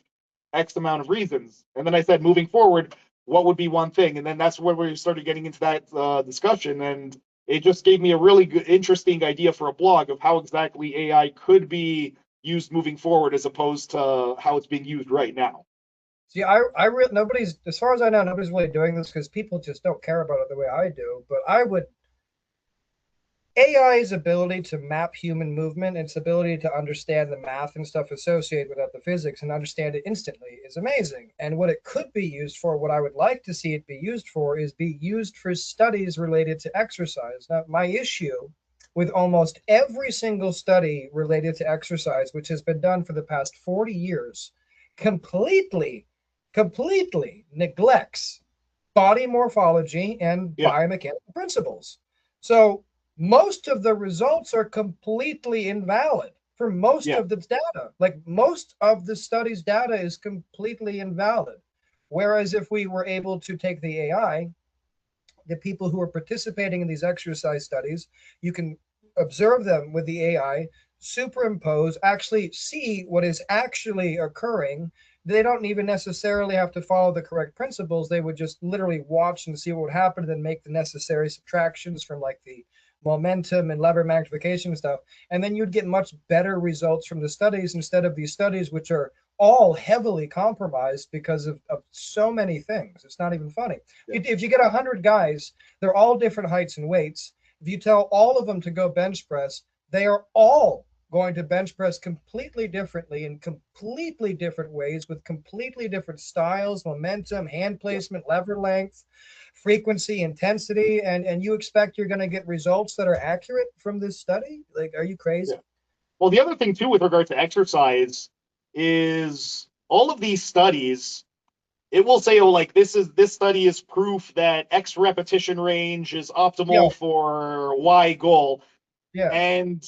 X amount of reasons. And then I said, moving forward, what would be one thing? And then that's where we started getting into that discussion. And it just gave me a really good, interesting idea for a blog of how exactly AI could be used moving forward as opposed to how it's being used right now. See, nobody's, as far as I know, nobody's really doing this because people just don't care about it the way I do. But AI's ability to map human movement, its ability to understand the math and stuff associated with that, the physics, and understand it instantly is amazing. And what it could be used for, what I would like to see it be used for, is be used for studies related to exercise. Now, my issue with almost every single study related to exercise, which has been done for the past 40 years, completely, completely neglects body morphology and Yeah. biomechanical principles. So most of the results are completely invalid for most Yeah. of the data. Like most of the study's data is completely invalid. Whereas if we were able to take the AI, the people who are participating in these exercise studies, you can observe them with the AI, superimpose, actually see what is actually occurring. They don't even necessarily have to follow the correct principles. They would just literally watch and see what would happen and then make the necessary subtractions from like the momentum and lever magnification stuff. And then you'd get much better results from the studies instead of these studies, which are all heavily compromised because of so many things. It's not even funny. Yeah. If you get 100 guys, they're all different heights and weights. If you tell all of them to go bench press, they are all going to bench press completely differently in completely different ways with completely different styles, momentum, hand placement, lever length, frequency, intensity, and you expect you're going to get results that are accurate from this study? Like, are you crazy? Yeah. Well, the other thing too with regard to exercise is all of these studies, it will say, oh, like this study is proof that X repetition range is optimal for Y goal. Yeah. And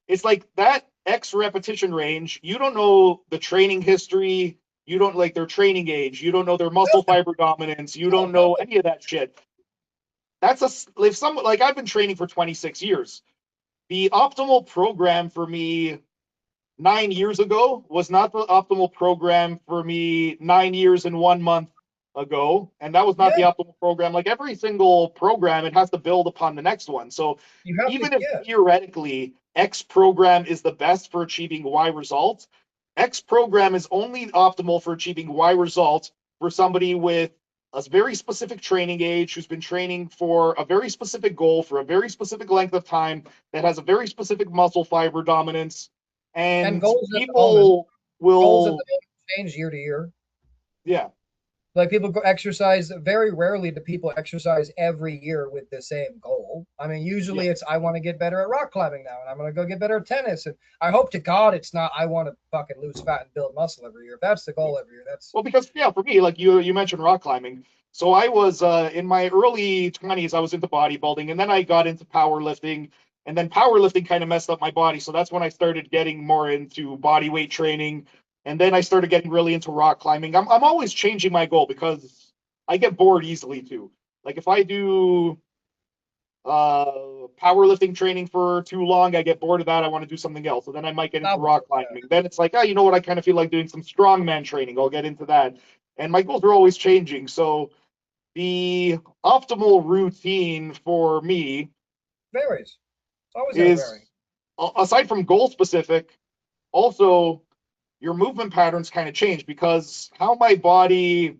it's like that X repetition range, you don't know the training history, you don't like their training age, you don't know their muscle fiber dominance, you don't know any of that shit. That's if some like I've been training for 26 years. The optimal program for me 9 years ago was not the optimal program for me 9 years and 1 month ago. And that was not the optimal program. Like every single program, it has to build upon the next one. So even if theoretically X program is the best for achieving Y result, X program is only optimal for achieving Y result for somebody with a very specific training age who's been training for a very specific goal for a very specific length of time that has a very specific muscle fiber dominance. And goals people will change year to year. Yeah. Like people go exercise, very rarely do people exercise every year with the same goal. I mean, usually it's I want to get better at rock climbing now, and I'm going to go get better at tennis. And I hope to God it's not I want to fucking lose fat and build muscle every year. If that's the goal every year, that's well, because for me, like you mentioned rock climbing. So I was in my early 20s, I was into bodybuilding, and then I got into powerlifting, and then powerlifting kind of messed up my body. So that's when I started getting more into body weight training. And then I started getting really into rock climbing. I'm always changing my goal because I get bored easily too. Like if I do powerlifting training for too long. I get bored of that. I want to do something else. So then I might get into Now, rock climbing. Then it's like, oh, you know what? I kind of feel like doing some strongman training. I'll get into that. And my goals are always changing. So the optimal routine for me varies. It's always going to vary. is, aside from goal specific, also your movement patterns kind of change because how my body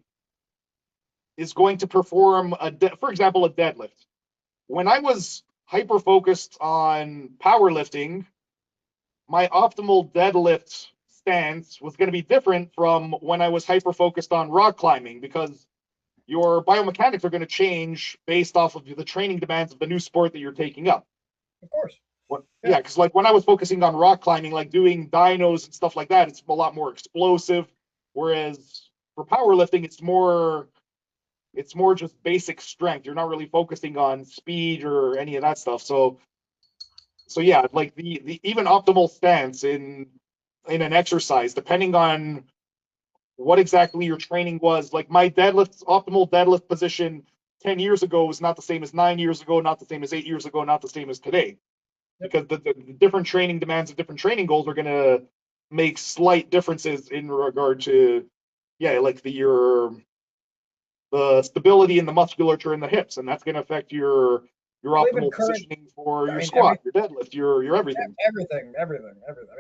is going to perform for example, a deadlift. When I was hyper focused on powerlifting, my optimal deadlift stance was going to be different from when I was hyper focused on rock climbing because your biomechanics are going to change based off of the training demands of the new sport that you're taking up. Of course. Yeah, because like when I was focusing on rock climbing, like doing dynos and stuff like that, it's a lot more explosive. Whereas for powerlifting, it's more just basic strength. You're not really focusing on speed or any of that stuff. So yeah, like the even optimal stance in an exercise, depending on what exactly your training was. Like my optimal deadlift position 10 years ago was not the same as 9 years ago, not the same as 8 years ago, not the same as today. Because the different training demands of different training goals are going to make slight differences in regard to, yeah, like the stability in the musculature in the hips, and that's going to affect your optimal positioning for your squat, your deadlift, your everything. Everything. I mean,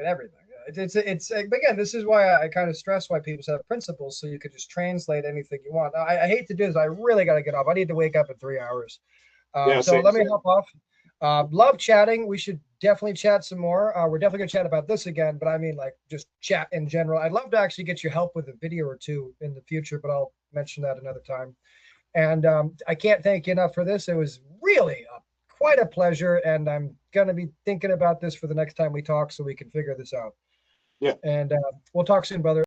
everything. It's again, this is why I kind of stress why people have principles, so you could just translate anything you want. I hate to do this. I really got to get off. I need to wake up in 3 hours. So let me hop off. Love chatting. We should definitely chat some more. We're definitely gonna chat about this again, but I mean, like, just chat in general. I'd love to actually get your help with a video or two in the future, but I'll mention that another time. And I can't thank you enough for this. It was really quite a pleasure, and I'm gonna be thinking about this for the next time we talk, so we can figure this out. Yeah. And we'll talk soon, brother.